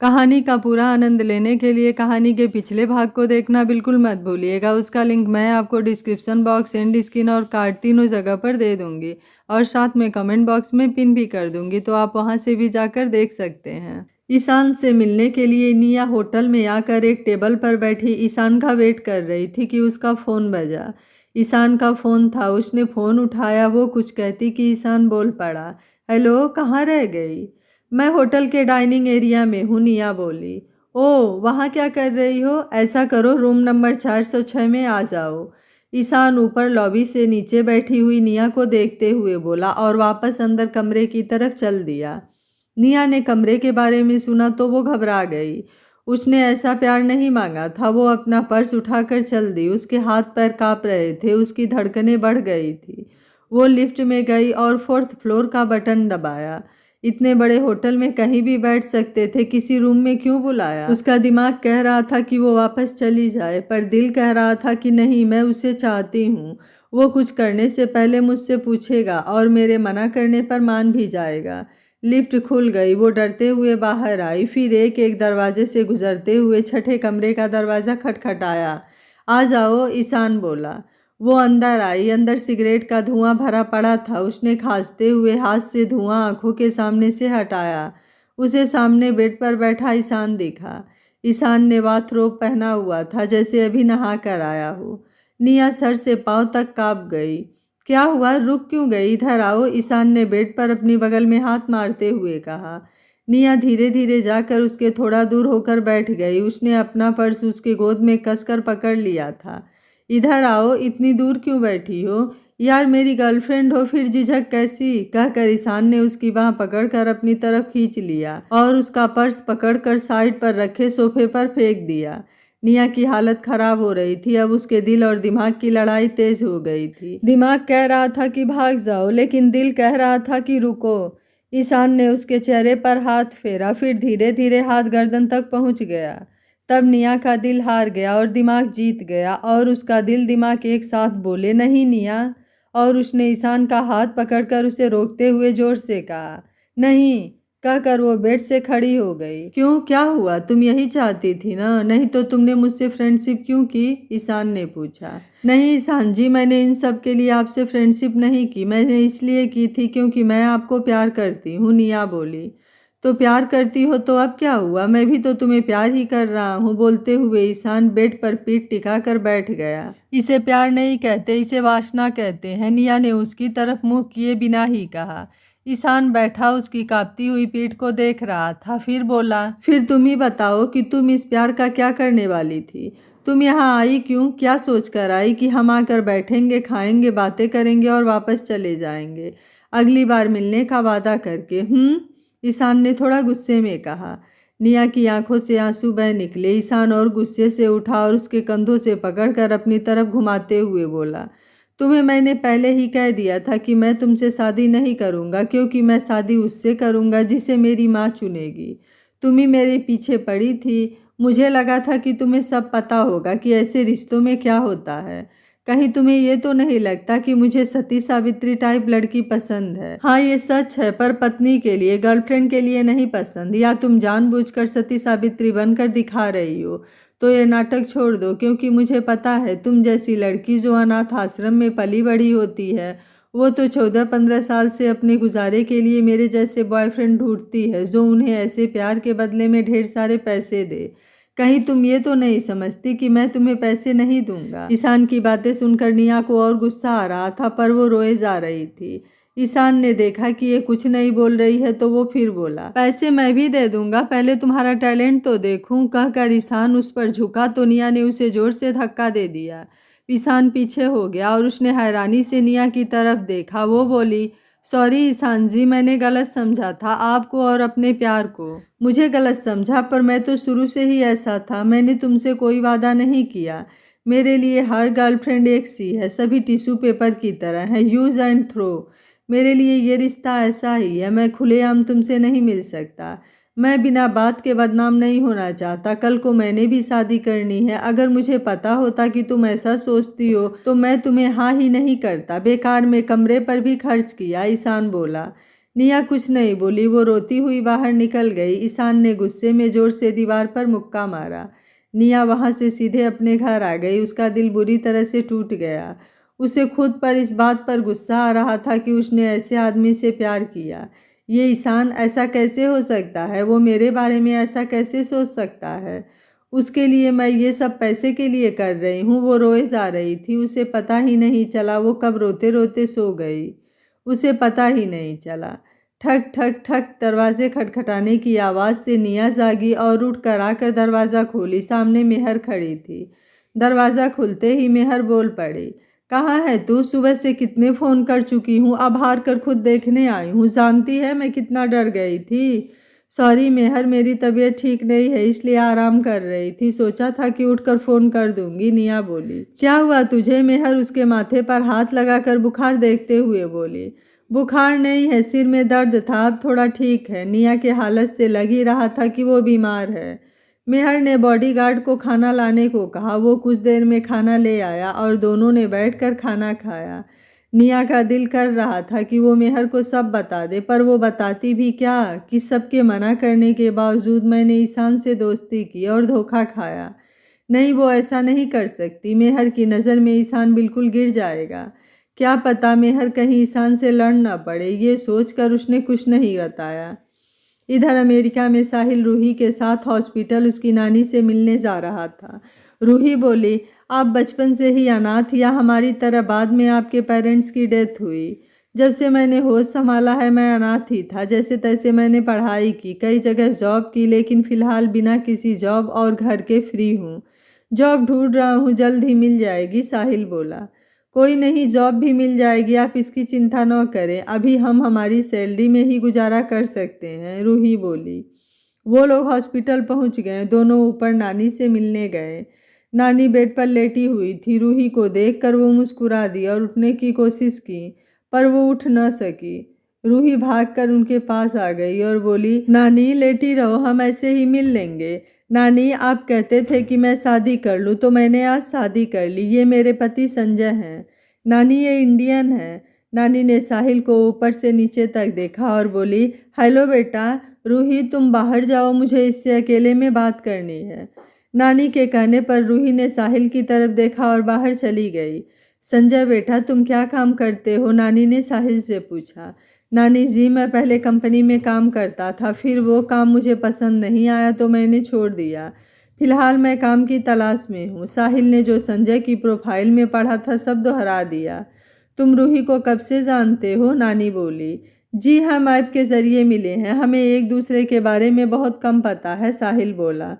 कहानी का पूरा आनंद लेने के लिए कहानी के पिछले भाग को देखना बिल्कुल मत भूलिएगा। उसका लिंक मैं आपको डिस्क्रिप्शन बॉक्स, एंड स्क्रीन और कार्ड तीनों जगह पर दे दूंगी और साथ में कमेंट बॉक्स में पिन भी कर दूंगी, तो आप वहां से भी जाकर देख सकते हैं। ईशान से मिलने के लिए निया होटल में आकर एक टेबल पर बैठी ईशान का वेट कर रही थी कि उसका फ़ोन बजा। ईशान का फ़ोन था, उसने फ़ोन उठाया। वो कुछ कहती कि ईशान बोल पड़ा, हेलो, कहाँ रह गई? मैं होटल के डाइनिंग एरिया में हूँ, निया बोली। ओह, वहाँ क्या कर रही हो? ऐसा करो, रूम नंबर 406 में आ जाओ। ईशान ऊपर लॉबी से नीचे बैठी हुई निया को देखते हुए बोला और वापस अंदर कमरे की तरफ चल दिया। निया ने कमरे के बारे में सुना तो वो घबरा गई। उसने ऐसा प्यार नहीं मांगा था। वो अपना पर्स उठाकर चल दी। उसके हाथ पैर काँप रहे थे, उसकी धड़कनें बढ़ गई थी। वो लिफ्ट में गई और 4th फ्लोर का बटन दबाया। इतने बड़े होटल में कहीं भी बैठ सकते थे, किसी रूम में क्यों बुलाया? उसका दिमाग कह रहा था कि वो वापस चली जाए, पर दिल कह रहा था कि नहीं, मैं उसे चाहती हूँ। वो कुछ करने से पहले मुझसे पूछेगा और मेरे मना करने पर मान भी जाएगा। लिफ्ट खुल गई। वो डरते हुए बाहर आई, फिर एक एक दरवाजे से गुजरते हुए 6ठे कमरे का दरवाज़ा खटखटाया। आ जाओ, ईशान बोला। वो अंदर आई। अंदर सिगरेट का धुआं भरा पड़ा था। उसने खांसते हुए हाथ से धुआं आंखों के सामने से हटाया। उसे सामने बेड पर बैठा ईशान दिखा। ईशान ने बाथरोब पहना हुआ था, जैसे अभी नहा कर आया हो। निया सर से पांव तक कांप गई। क्या हुआ? रुक क्यों गई? इधर आओ, ईशान ने बेड पर अपनी बगल में हाथ मारते हुए कहा। निया धीरे धीरे जाकर उसके थोड़ा दूर होकर बैठ गई। उसने अपना पर्स उसके गोद में कसकर पकड़ लिया था। इधर आओ, इतनी दूर क्यों बैठी हो? यार, मेरी गर्लफ्रेंड हो, फिर झिझक कैसी? कहकर ईशान ने उसकी बाह पकड़कर अपनी तरफ खींच लिया और उसका पर्स पकड़कर साइड पर रखे सोफे पर फेंक दिया। निया की हालत खराब हो रही थी। अब उसके दिल और दिमाग की लड़ाई तेज हो गई थी। दिमाग कह रहा था कि भाग जाओ, लेकिन दिल कह रहा था कि रुको। ईशान ने उसके चेहरे पर हाथ फेरा, फिर धीरे धीरे हाथ गर्दन तक पहुंच गया। तब निया का दिल हार गया और दिमाग जीत गया, और उसका दिल दिमाग एक साथ बोले, नहीं निया। और उसने ईशान का हाथ पकड़कर उसे रोकते हुए जोर से कहा, नहीं। कहकर वो बेड से खड़ी हो गई। क्यों, क्या हुआ? तुम यही चाहती थी ना? नहीं तो तुमने मुझसे फ्रेंडशिप क्यों की? ईशान ने पूछा। नहीं ईशान जी, मैंने इन सब के लिए आपसे फ्रेंडशिप नहीं की। मैंने इसलिए की थी क्योंकि मैं आपको प्यार करती हूँ, निया बोली। तो प्यार करती हो तो अब क्या हुआ? मैं भी तो तुम्हें प्यार ही कर रहा हूँ। बोलते हुए ईशान बेड पर पीठ टिकाकर बैठ गया। इसे प्यार नहीं कहते, इसे वासना कहते हैं, निया ने उसकी तरफ मुंह किए बिना ही कहा। ईशान बैठा उसकी कांपती हुई पीठ को देख रहा था, फिर बोला, फिर तुम ही बताओ कि तुम इस प्यार का क्या करने वाली थी? तुम यहाँ आई क्यों? क्या सोचकर आई कि हम आकर बैठेंगे, खाएंगे, बातें करेंगे और वापस चले जाएंगे, अगली बार मिलने का वादा करके? ईशान ने थोड़ा गुस्से में कहा। निया की आंखों से आंसू बह निकले। ईशान और गुस्से से उठा और उसके कंधों से पकड़कर अपनी तरफ घुमाते हुए बोला, तुम्हें मैंने पहले ही कह दिया था कि मैं तुमसे शादी नहीं करूंगा, क्योंकि मैं शादी उससे करूंगा जिसे मेरी माँ चुनेगी। तुम ही मेरे पीछे पड़ी थी। मुझे लगा था कि तुम्हें सब पता होगा कि ऐसे रिश्तों में क्या होता है। कहीं तुम्हें ये तो नहीं लगता कि मुझे सती सावित्री टाइप लड़की पसंद है? हाँ, ये सच है, पर पत्नी के लिए, गर्लफ्रेंड के लिए नहीं पसंद। या तुम जानबूझकर सती सावित्री बनकर दिखा रही हो? तो ये नाटक छोड़ दो, क्योंकि मुझे पता है तुम जैसी लड़की जो अनाथ आश्रम में पली बड़ी होती है, वो तो 14-15 साल से अपने गुजारे के लिए मेरे जैसे बॉयफ्रेंड ढूंढती है, जो उन्हें ऐसे प्यार के बदले में ढेर सारे पैसे दे। कहीं तुम ये तो नहीं समझती कि मैं तुम्हें पैसे नहीं दूंगा? ईशान की बातें सुनकर निया को और गुस्सा आ रहा था, पर वो रोए जा रही थी। ईशान ने देखा कि ये कुछ नहीं बोल रही है, तो वो फिर बोला, पैसे मैं भी दे दूंगा, पहले तुम्हारा टैलेंट तो देखूं। कहकर ईशान उस पर झुका तो निया ने उसे जोर से धक्का दे दिया। ईशान पीछे हो गया और उसने हैरानी से निया की तरफ देखा। वो बोली, सॉरी ईशान जी, मैंने गलत समझा था आपको और अपने प्यार को। मुझे गलत समझा, पर मैं तो शुरू से ही ऐसा था। मैंने तुमसे कोई वादा नहीं किया। मेरे लिए हर गर्लफ्रेंड एक सी है, सभी टिश्यू पेपर की तरह है, यूज एंड थ्रो। मेरे लिए ये रिश्ता ऐसा ही है। मैं खुलेआम तुमसे नहीं मिल सकता। मैं बिना बात के बदनाम नहीं होना चाहता। कल को मैंने भी शादी करनी है। अगर मुझे पता होता कि तुम ऐसा सोचती हो तो मैं तुम्हें हाँ ही नहीं करता। बेकार में कमरे पर भी खर्च किया, ईशान बोला। निया कुछ नहीं बोली, वो रोती हुई बाहर निकल गई। ईशान ने गुस्से में जोर से दीवार पर मुक्का मारा। निया वहाँ से सीधे अपने घर आ गई। उसका दिल बुरी तरह से टूट गया। उसे खुद पर इस बात पर गुस्सा आ रहा था कि उसने ऐसे आदमी से प्यार किया। ये ईशान ऐसा कैसे हो सकता है? वो मेरे बारे में ऐसा कैसे सोच सकता है? उसके लिए मैं ये सब पैसे के लिए कर रही हूँ। वो रोए जा रही थी। उसे पता ही नहीं चला वो कब रोते रोते सो गई। उसे पता ही नहीं चला। ठक ठक ठक दरवाजे खटखटाने की आवाज़ से निया जागी और उठ कर आकर दरवाज़ा खोली। सामने मेहर खड़ी थी। दरवाज़ा खुलते ही मेहर बोल पड़ी, कहाँ है तू? सुबह से कितने फ़ोन कर चुकी हूँ, अब हार कर खुद देखने आई हूँ। जानती है मैं कितना डर गई थी। सॉरी मेहर, मेरी तबीयत ठीक नहीं है इसलिए आराम कर रही थी। सोचा था कि उठकर फ़ोन कर दूंगी। निया बोली। क्या हुआ तुझे? मेहर उसके माथे पर हाथ लगाकर बुखार देखते हुए बोली। बुखार नहीं है, सिर में दर्द था, अब थोड़ा ठीक है। निया के हालत से लग ही रहा था कि वो बीमार है। मेहर ने बॉडीगार्ड को खाना लाने को कहा। वो कुछ देर में खाना ले आया और दोनों ने बैठकर खाना खाया। निया का दिल कर रहा था कि वो मेहर को सब बता दे, पर वो बताती भी क्या कि सबके मना करने के बावजूद मैंने ईशान से दोस्ती की और धोखा खाया। नहीं, वो ऐसा नहीं कर सकती। मेहर की नज़र में ईशान बिल्कुल गिर जाएगा। क्या पता मेहर कहीं ईशान से लड़ न पड़े। ये सोचकर उसने कुछ नहीं बताया। इधर अमेरिका में साहिल रूही के साथ हॉस्पिटल उसकी नानी से मिलने जा रहा था। रूही बोली, आप बचपन से ही अनाथ या हमारी तरह बाद में आपके पेरेंट्स की डेथ हुई? जब से मैंने होश संभाला है मैं अनाथ ही था। जैसे तैसे मैंने पढ़ाई की, कई जगह जॉब की, लेकिन फ़िलहाल बिना किसी जॉब और घर के फ्री हूँ। जॉब ढूंढ रहा हूँ, जल्द ही मिल जाएगी। साहिल बोला। कोई नहीं, जॉब भी मिल जाएगी, आप इसकी चिंता न करें। अभी हम हमारी सैलरी में ही गुजारा कर सकते हैं, रूही बोली। वो लोग हॉस्पिटल पहुंच गए। दोनों ऊपर नानी से मिलने गए। नानी बेड पर लेटी हुई थी। रूही को देखकर वो मुस्कुरा दी और उठने की कोशिश की, पर वो उठ न सकी। रूही भागकर उनके पास आ गई और बोली, नानी लेटी रहो, हम ऐसे ही मिल लेंगे। नानी, आप कहते थे कि मैं शादी कर लूँ, तो मैंने आज शादी कर ली। ये मेरे पति संजय हैं। नानी, ये इंडियन है। नानी ने साहिल को ऊपर से नीचे तक देखा और बोली, हेलो बेटा। रूही, तुम बाहर जाओ, मुझे इससे अकेले में बात करनी है। नानी के कहने पर रूही ने साहिल की तरफ देखा और बाहर चली गई। संजय बेटा, तुम क्या काम करते हो? नानी ने साहिल से पूछा। नानी जी, मैं पहले कंपनी में काम करता था, फिर वो काम मुझे पसंद नहीं आया तो मैंने छोड़ दिया। फिलहाल मैं काम की तलाश में हूँ। साहिल ने जो संजय की प्रोफाइल में पढ़ा था सब दोहरा दिया। तुम रूही को कब से जानते हो? नानी बोली। जी, हम ऐप के ज़रिए मिले हैं, हमें एक दूसरे के बारे में बहुत कम पता है। साहिल बोला।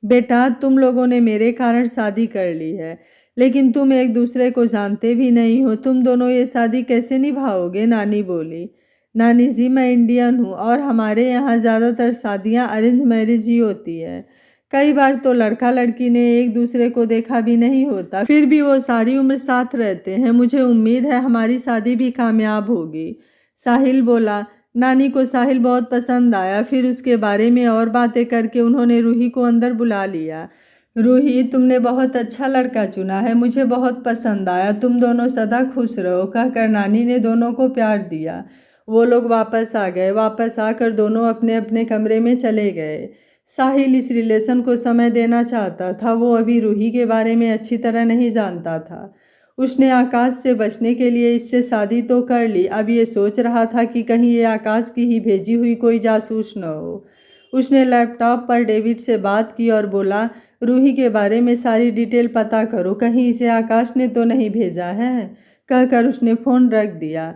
बेटा, तुम लोगों ने मेरे कारण शादी कर ली है, लेकिन तुम एक दूसरे को जानते भी नहीं हो। तुम दोनों ये शादी कैसे निभाओगे? नानी बोली। नानी जी, मैं इंडियन हूँ और हमारे यहाँ ज़्यादातर शादियाँ अरेंज मैरिज ही होती है। कई बार तो लड़का लड़की ने एक दूसरे को देखा भी नहीं होता, फिर भी वो सारी उम्र साथ रहते हैं। मुझे उम्मीद है हमारी शादी भी कामयाब होगी। साहिल बोला। नानी को साहिल बहुत पसंद आया। फिर उसके बारे में और बातें करके उन्होंने रूही को अंदर बुला लिया। रूही, तुमने बहुत अच्छा लड़का चुना है, मुझे बहुत पसंद आया। तुम दोनों सदा खुश रहो, कहकर नानी ने दोनों को प्यार दिया। वो लोग वापस आ गए। वापस आकर दोनों अपने अपने कमरे में चले गए। साहिल इस रिलेशन को समय देना चाहता था। वो अभी रूही के बारे में अच्छी तरह नहीं जानता था। उसने आकाश से बचने के लिए इससे शादी तो कर ली। अब ये सोच रहा था कि कहीं ये आकाश की ही भेजी हुई कोई जासूस न हो। उसने लैपटॉप पर डेविड से बात की और बोला, रूही के बारे में सारी डिटेल पता करो, कहीं इसे आकाश ने तो नहीं भेजा है। कहकर उसने फ़ोन रख दिया।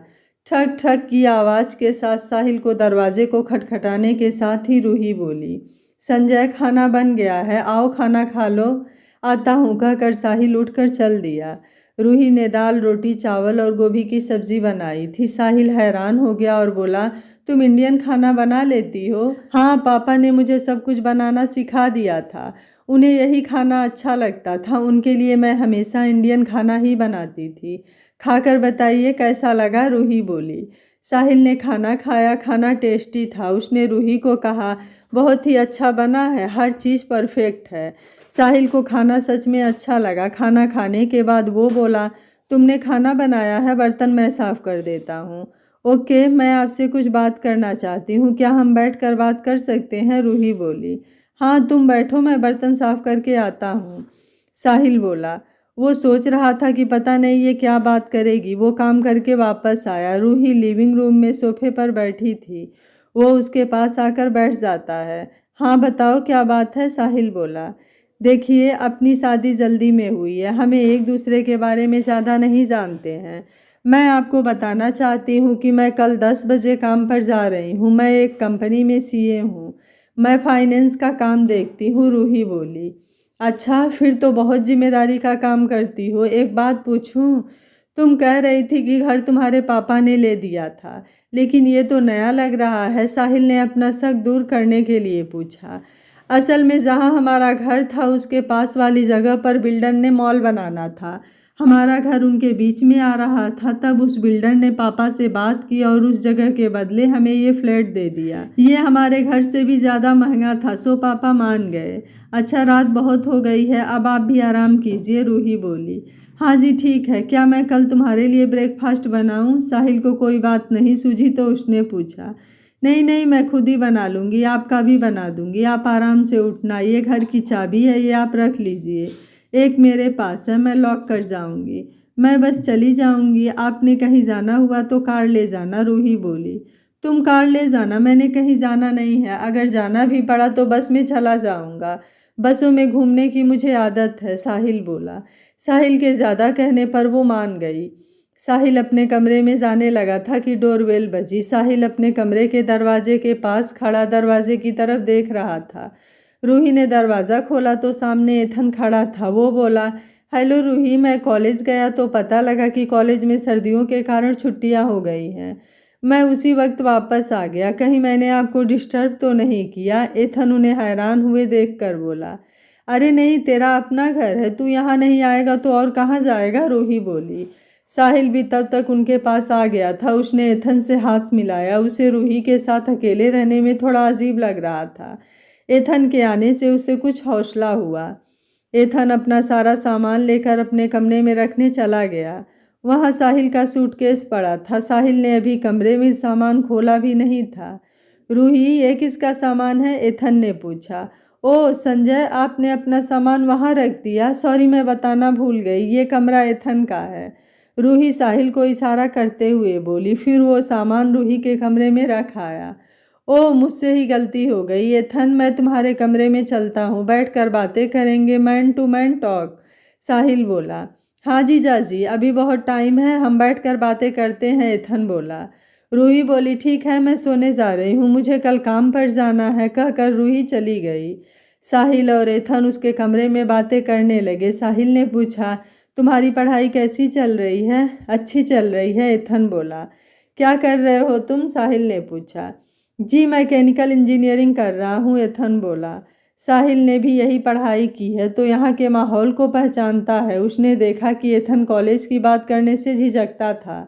ठक ठक की आवाज़ के साथ साहिल को दरवाजे को खटखटाने के साथ ही रूही बोली, संजय, खाना बन गया है, आओ खाना खा लो। आता हूँ, कहकर साहिल उठकर चल दिया। रूही ने दाल, रोटी, चावल और गोभी की सब्जी बनाई थी। साहिल हैरान हो गया और बोला, तुम इंडियन खाना बना लेती हो? हाँ, पापा ने मुझे सब कुछ बनाना सिखा दिया था। उन्हें यही खाना अच्छा लगता था। उनके लिए मैं हमेशा इंडियन खाना ही बनाती थी। खाकर बताइए कैसा लगा? रूही बोली। साहिल ने खाना खाया। खाना टेस्टी था। उसने रूही को कहा, बहुत ही अच्छा बना है, हर चीज़ परफेक्ट है। साहिल को खाना सच में अच्छा लगा। खाना खाने के बाद वो बोला, तुमने खाना बनाया है, बर्तन मैं साफ़ कर देता हूँ। ओके, मैं आपसे कुछ बात करना चाहती हूँ, क्या हम बैठकर बात कर सकते हैं? रूही बोली। हाँ, तुम बैठो, मैं बर्तन साफ करके आता हूँ, साहिल बोला। वो सोच रहा था कि पता नहीं ये क्या बात करेगी। वो काम करके वापस आया। रूही लिविंग रूम में सोफे पर बैठी थी। वो उसके पास आकर बैठ जाता है। हाँ बताओ क्या बात है? साहिल बोला। देखिए, अपनी शादी जल्दी में हुई है, हमें एक दूसरे के बारे में ज़्यादा नहीं जानते हैं। मैं आपको बताना चाहती हूँ कि मैं कल 10 बजे काम पर जा रही हूँ। मैं एक कंपनी में सीए हूँ। मैं फाइनेंस का काम देखती हूँ, रूही बोली। अच्छा, फिर तो बहुत जिम्मेदारी का काम करती हो। एक बात पूछूं? तुम कह रही थी कि घर तुम्हारे पापा ने ले दिया था, लेकिन ये तो नया लग रहा है, साहिल ने अपना शक दूर करने के लिए पूछा। असल में जहाँ हमारा घर था उसके पास वाली जगह पर बिल्डर ने मॉल बनाना था। हमारा घर उनके बीच में आ रहा था। तब उस बिल्डर ने पापा से बात की और उस जगह के बदले हमें ये फ्लैट दे दिया। ये हमारे घर से भी ज़्यादा महंगा था, सो पापा मान गए। अच्छा, रात बहुत हो गई है, अब आप भी आराम कीजिए, रूही बोली। हाँ जी ठीक है, क्या मैं कल तुम्हारे लिए ब्रेकफास्ट बनाऊं? साहिल को कोई बात नहीं सूझी तो उसने पूछा। नहीं नहीं, मैं खुद ही बना लूँगी, आपका भी बना दूँगी, आप आराम से उठना। ये घर की चाबी है, ये आप रख लीजिए। एक मेरे पास है, मैं लॉक कर जाऊँगी। मैं बस चली जाऊँगी, आपने कहीं जाना हुआ तो कार ले जाना, रूही बोली। तुम कार ले जाना, मैंने कहीं जाना नहीं है। अगर जाना भी पड़ा तो बस में चला जाऊँगा, बसों में घूमने की मुझे आदत है, साहिल बोला। साहिल के ज़्यादा कहने पर वो मान गई। साहिल अपने कमरे में जाने लगा था कि डोरबेल बजी। साहिल अपने कमरे के दरवाजे के पास खड़ा दरवाजे की तरफ देख रहा था। रूही ने दरवाज़ा खोला तो सामने एथन खड़ा था। वो बोला, हेलो रूही, मैं कॉलेज गया तो पता लगा कि कॉलेज में सर्दियों के कारण छुट्टियां हो गई हैं। मैं उसी वक्त वापस आ गया, कहीं मैंने आपको डिस्टर्ब तो नहीं किया? एथन उन्हें हैरान हुए देखकर बोला। अरे नहीं, तेरा अपना घर है, तू यहाँ नहीं आएगा तो और कहाँ जाएगा? रूही बोली। साहिल भी तब तक उनके पास आ गया था। उसने एथन से हाथ मिलाया। उसे रूही के साथ अकेले रहने में थोड़ा अजीब लग रहा था। एथन के आने से उसे कुछ हौसला हुआ। एथन अपना सारा सामान लेकर अपने कमरे में रखने चला गया। वहाँ साहिल का सूटकेस पड़ा था। साहिल ने अभी कमरे में सामान खोला भी नहीं था। रूही, ये किसका सामान है? एथन ने पूछा। ओ संजय, आपने अपना सामान वहाँ रख दिया? सॉरी, मैं बताना भूल गई, ये कमरा एथन का है, रूही साहिल को इशारा करते हुए बोली। फिर वो सामान रूही के कमरे में रख आया। ओ, मुझसे ही गलती हो गई एथन, मैं तुम्हारे कमरे में चलता हूँ, बैठकर बातें करेंगे, मैन टू मैन टॉक, साहिल बोला। हाँ जीजा जी, अभी बहुत टाइम है, हम बैठकर बातें करते हैं, एथन बोला। रूही बोली, ठीक है, मैं सोने जा रही हूँ, मुझे कल काम पर जाना है, कहकर रूही चली गई। साहिल और एथन उसके कमरे में बातें करने लगे। साहिल ने पूछा, तुम्हारी पढ़ाई कैसी चल रही है? अच्छी चल रही है, एथन बोला। क्या कर रहे हो तुम? साहिल ने पूछा। जी, मैकेनिकल इंजीनियरिंग कर रहा हूँ, एथन बोला। साहिल ने भी यही पढ़ाई की है तो यहाँ के माहौल को पहचानता है। उसने देखा कि एथन कॉलेज की बात करने से झिझकता था।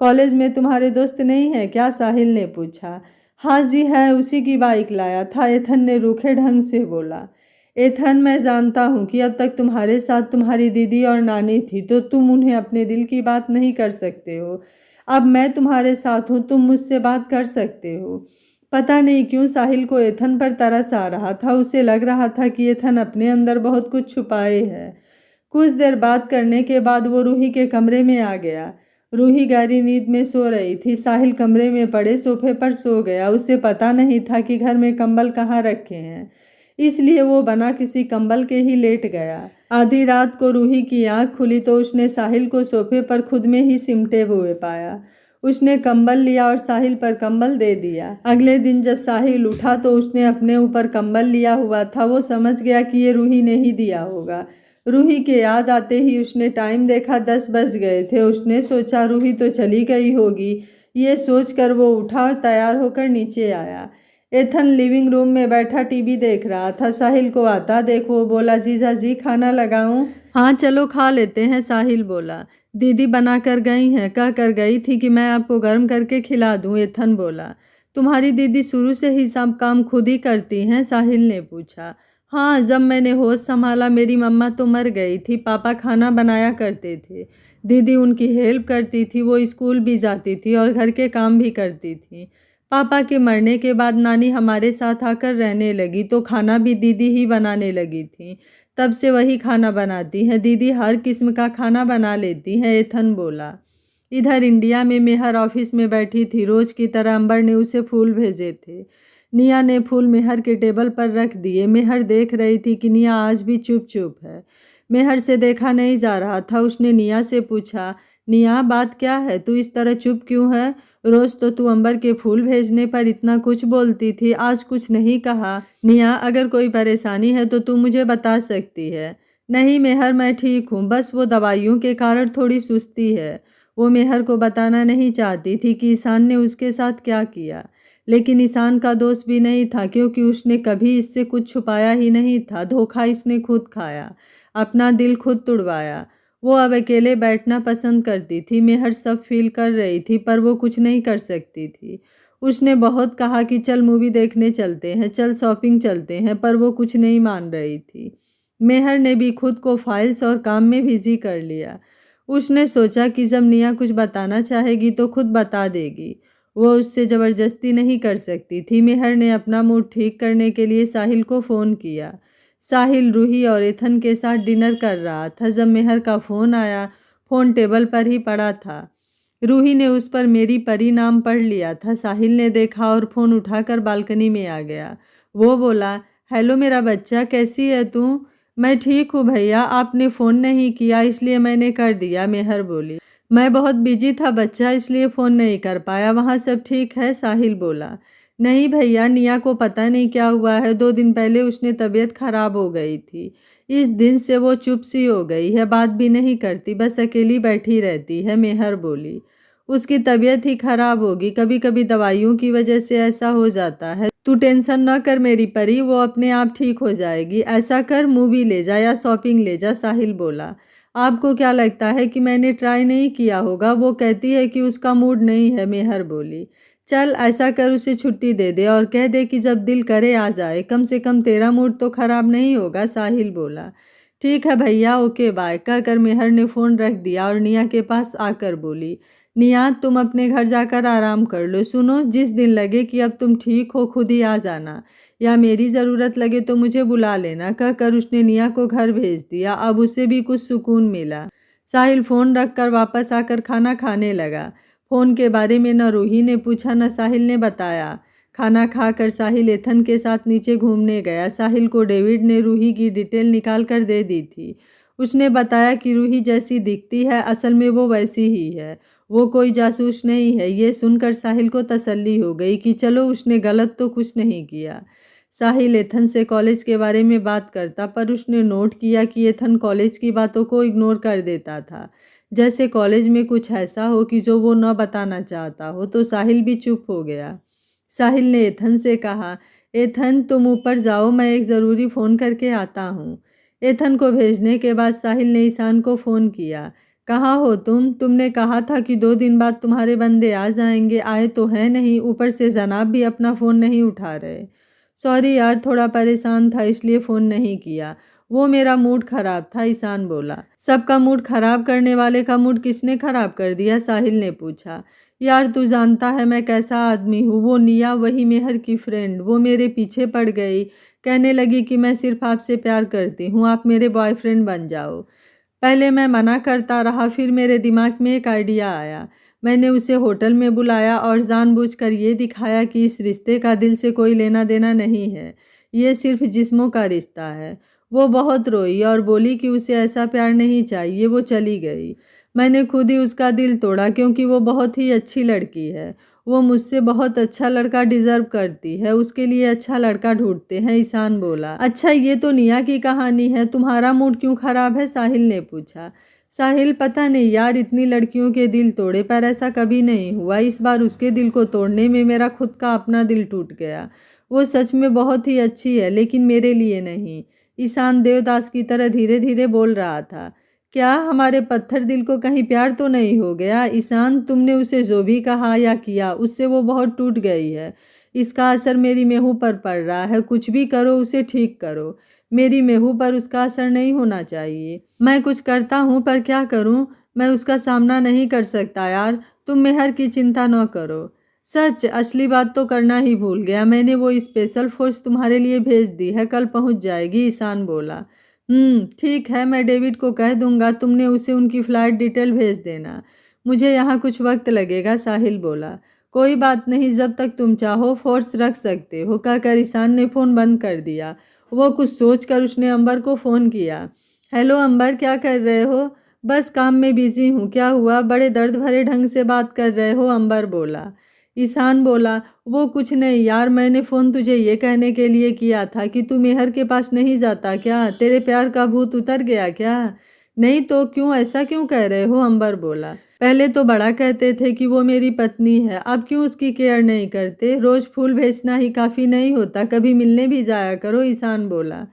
कॉलेज में तुम्हारे दोस्त नहीं है क्या? साहिल ने पूछा। हाँ जी है, उसी की बाइक लाया था, एथन ने रूखे ढंग से बोला। एथन, मैं जानता हूँ कि अब तक तुम्हारे साथ तुम्हारी दीदी और नानी थी तो तुम उन्हें अपने दिल की बात नहीं कर सकते हो। अब मैं तुम्हारे साथ हूँ, तुम मुझसे बात कर सकते हो। पता नहीं क्यों साहिल को एथन पर तरस आ रहा था। उसे लग रहा था कि एथन अपने अंदर बहुत कुछ छुपाए है। कुछ देर बात करने के बाद वो रूही के कमरे में आ गया। रूही गहरी नींद में सो रही थी। साहिल कमरे में पड़े सोफे पर सो गया। उसे पता नहीं था कि घर में कंबल कहाँ रखे हैं, इसलिए वो बना किसी कंबल के ही लेट गया। आधी रात को रूही की आंख खुली तो उसने साहिल को सोफे पर खुद में ही सिमटे हुए पाया। उसने कंबल लिया और साहिल पर कंबल दे दिया। अगले दिन जब साहिल उठा तो उसने अपने ऊपर कंबल लिया हुआ था। वो समझ गया कि ये रूही ने ही दिया होगा। रूही के याद आते ही उसने टाइम देखा, 10 बज गए थे। उसने सोचा रूही तो चली गई होगी। ये सोचकर वो उठा और तैयार होकर नीचे आया। एथन लिविंग रूम में बैठा टीवी देख रहा था। साहिल को आता देख वो बोला, जीजा जी खाना लगाऊं? हाँ चलो खा लेते हैं, साहिल बोला। दीदी बना कर गई हैं, कह कर गई थी कि मैं आपको गर्म करके खिला दूं, एथन बोला। तुम्हारी दीदी शुरू से ही सब काम खुद ही करती हैं? साहिल ने पूछा। हाँ, जब मैंने होश संभाला मेरी मम्मा तो मर गई थी, पापा खाना बनाया करते थे। दीदी उनकी हेल्प करती थी, वो स्कूल भी जाती थी और घर के काम भी करती थी। पापा के मरने के बाद नानी हमारे साथ आकर रहने लगी तो खाना भी दीदी ही बनाने लगी थी। तब से वही खाना बनाती हैं। दीदी हर किस्म का खाना बना लेती हैं, एथन बोला। इधर इंडिया में मेहर ऑफिस में बैठी थी। रोज की तरह अंबर ने उसे फूल भेजे थे। निया ने फूल मेहर के टेबल पर रख दिए। मेहर देख रही थी कि निया आज भी चुप चुप है। मेहर से देखा नहीं जा रहा था। उसने निया से पूछा, निया बात क्या है, तू इस तरह चुप क्यों है? रोज तो तू अंबर के फूल भेजने पर इतना कुछ बोलती थी, आज कुछ नहीं कहा। निया अगर कोई परेशानी है तो तू मुझे बता सकती है। नहीं मेहर, मैं ठीक हूँ, बस वो दवाइयों के कारण थोड़ी सुस्ती है। वो मेहर को बताना नहीं चाहती थी कि ईशान ने उसके साथ क्या किया, लेकिन ईशान का दोष भी नहीं था क्योंकि उसने कभी इससे कुछ छुपाया ही नहीं था। धोखा इसने खुद खाया, अपना दिल खुद तुड़वाया। वो अब अकेले बैठना पसंद करती थी। मेहर सब फील कर रही थी पर वो कुछ नहीं कर सकती थी। उसने बहुत कहा कि चल मूवी देखने चलते हैं, चल शॉपिंग चलते हैं, पर वो कुछ नहीं मान रही थी। मेहर ने भी खुद को फाइल्स और काम में बिजी कर लिया। उसने सोचा कि जब निया कुछ बताना चाहेगी तो खुद बता देगी, वो उससे ज़बरदस्ती नहीं कर सकती थी। मेहर ने अपना मूड ठीक करने के लिए साहिल को फ़ोन किया। साहिल रूही और एथन के साथ डिनर कर रहा था। जब मेहर का फ़ोन आया, फ़ोन टेबल पर ही पड़ा था। रूही ने उस पर मेरी परी नाम पढ़ लिया था। साहिल ने देखा और फ़ोन उठाकर बालकनी में आ गया। वो बोला, हेलो मेरा बच्चा, कैसी है तू? मैं ठीक हूँ भैया, आपने फ़ोन नहीं किया इसलिए मैंने कर दिया, मेहर बोली। मैं बहुत बिजी था बच्चा, इसलिए फ़ोन नहीं कर पाया। वहाँ सब ठीक है? साहिल बोला। नहीं भैया, निया को पता नहीं क्या हुआ है। 2 दिन पहले उसने तबीयत खराब हो गई थी। इस दिन से वो चुप सी हो गई है, बात भी नहीं करती, बस अकेली बैठी रहती है, मेहर बोली। उसकी तबीयत ही खराब होगी, कभी कभी दवाइयों की वजह से ऐसा हो जाता है। तू टेंशन न कर मेरी परी, वो अपने आप ठीक हो जाएगी। ऐसा कर, मूवी ले जा या शॉपिंग ले जा, साहिल बोला। आपको क्या लगता है कि मैंने ट्राई नहीं किया होगा? वो कहती है कि उसका मूड नहीं है, मेहर बोली। चल ऐसा कर, उसे छुट्टी दे दे और कह दे कि जब दिल करे आ जाए, कम से कम तेरा मूड तो खराब नहीं होगा, साहिल बोला। ठीक है भैया, ओके बाय, कहकर मेहर ने फ़ोन रख दिया और निया के पास आकर बोली, निया तुम अपने घर जाकर आराम कर लो। सुनो, जिस दिन लगे कि अब तुम ठीक हो खुद ही आ जाना, या मेरी ज़रूरत लगे तो मुझे बुला लेना, कहकर उसने निया को घर भेज दिया। अब उसे भी कुछ सुकून मिला। साहिल फ़ोन रखकर वापस आकर खाना खाने लगा। फ़ोन के बारे में न रूही ने पूछा न साहिल ने बताया। खाना खाकर साहिल एथन के साथ नीचे घूमने गया। साहिल को डेविड ने रूही की डिटेल निकाल कर दे दी थी। उसने बताया कि रूही जैसी दिखती है असल में वो वैसी ही है, वो कोई जासूस नहीं है। ये सुनकर साहिल को तसल्ली हो गई कि चलो उसने गलत तो कुछ नहीं किया। साहिल एथन से कॉलेज के बारे में बात करता, पर उसने नोट किया कि एथन कॉलेज की बातों को इग्नोर कर देता था, जैसे कॉलेज में कुछ ऐसा हो कि जो वो न बताना चाहता हो। तो साहिल भी चुप हो गया। साहिल ने एथन से कहा, एथन तुम ऊपर जाओ, मैं एक ज़रूरी फ़ोन करके आता हूँ। एथन को भेजने के बाद साहिल ने ईशान को फ़ोन किया। कहाँ हो तुम? तुमने कहा था कि 2 दिन बाद तुम्हारे बंदे आ जाएंगे, आए तो हैं नहीं, ऊपर से जनाब भी अपना फ़ोन नहीं उठा रहे। सॉरी यार, थोड़ा परेशान था इसलिए फ़ोन नहीं किया, वो मेरा मूड ख़राब था, ईशान बोला। सबका मूड ख़राब करने वाले का मूड किसने ख़राब कर दिया? साहिल ने पूछा। यार तू जानता है मैं कैसा आदमी हूँ। वो निया, वही मेहर की फ्रेंड, वो मेरे पीछे पड़ गई, कहने लगी कि मैं सिर्फ आपसे प्यार करती हूँ, आप मेरे बॉयफ्रेंड बन जाओ। पहले मैं मना करता रहा, फिर मेरे दिमाग में एक आइडिया आया। मैंने उसे होटल में बुलाया और जानबूझकर ये दिखाया कि इस रिश्ते का दिल से कोई लेना देना नहीं है, ये सिर्फ जिस्मों का रिश्ता है। वो बहुत रोई और बोली कि उसे ऐसा प्यार नहीं चाहिए। वो चली गई। मैंने खुद ही उसका दिल तोड़ा क्योंकि वो बहुत ही अच्छी लड़की है। वो मुझसे बहुत अच्छा लड़का डिज़र्व करती है, उसके लिए अच्छा लड़का ढूंढते हैं, ईशान बोला। अच्छा, ये तो निया की कहानी है, तुम्हारा मूड क्यों ख़राब है? साहिल ने पूछा। साहिल, पता नहीं यार, इतनी लड़कियों के दिल तोड़े पर ऐसा कभी नहीं हुआ। इस बार उसके दिल को तोड़ने में मेरा खुद का अपना दिल टूट गया। वो सच में बहुत ही अच्छी है, लेकिन मेरे लिए नहीं। ईशान देवदास की तरह धीरे धीरे बोल रहा था। क्या हमारे पत्थर दिल को कहीं प्यार तो नहीं हो गया? ईशान, तुमने उसे जो भी कहा या किया उससे वो बहुत टूट गई है। इसका असर मेरी मेहू पर पड़ रहा है। कुछ भी करो उसे ठीक करो। मेरी मेहू पर उसका असर नहीं होना चाहिए। मैं कुछ करता हूँ पर क्या करूँ? मैं उसका सामना नहीं कर सकता यार, तुम मेहर की चिंता न करो। सच, असली बात तो करना ही भूल गया, मैंने वो स्पेशल फोर्स तुम्हारे लिए भेज दी है, कल पहुंच जाएगी, ईशान बोला। ठीक है, मैं डेविड को कह दूंगा, तुमने उसे उनकी फ़्लाइट डिटेल भेज देना। मुझे यहाँ कुछ वक्त लगेगा, साहिल बोला। कोई बात नहीं, जब तक तुम चाहो फोर्स रख सकते हो, कहकर ईशान ने फ़ोन बंद कर दिया। वो कुछ सोचकर उसने अंबर को फ़ोन किया। हेलो अंबर, क्या कर रहे हो? बस काम में बिजी हूँ। क्या हुआ? बड़े दर्द भरे ढंग से बात कर रहे हो, अंबर बोला। ईशान बोला, वो कुछ नहीं यार, मैंने फ़ोन तुझे ये कहने के लिए किया था कि तू मेहर के पास नहीं जाता क्या? तेरे प्यार का भूत उतर गया क्या? नहीं तो क्यों, ऐसा क्यों कह रहे हो, अंबर बोला। पहले तो बड़ा कहते थे कि वो मेरी पत्नी है, अब क्यों उसकी केयर नहीं करते? रोज़ फूल भेजना ही काफ़ी नहीं होता, कभी मिलने भी जाया करो, ईशान बोला।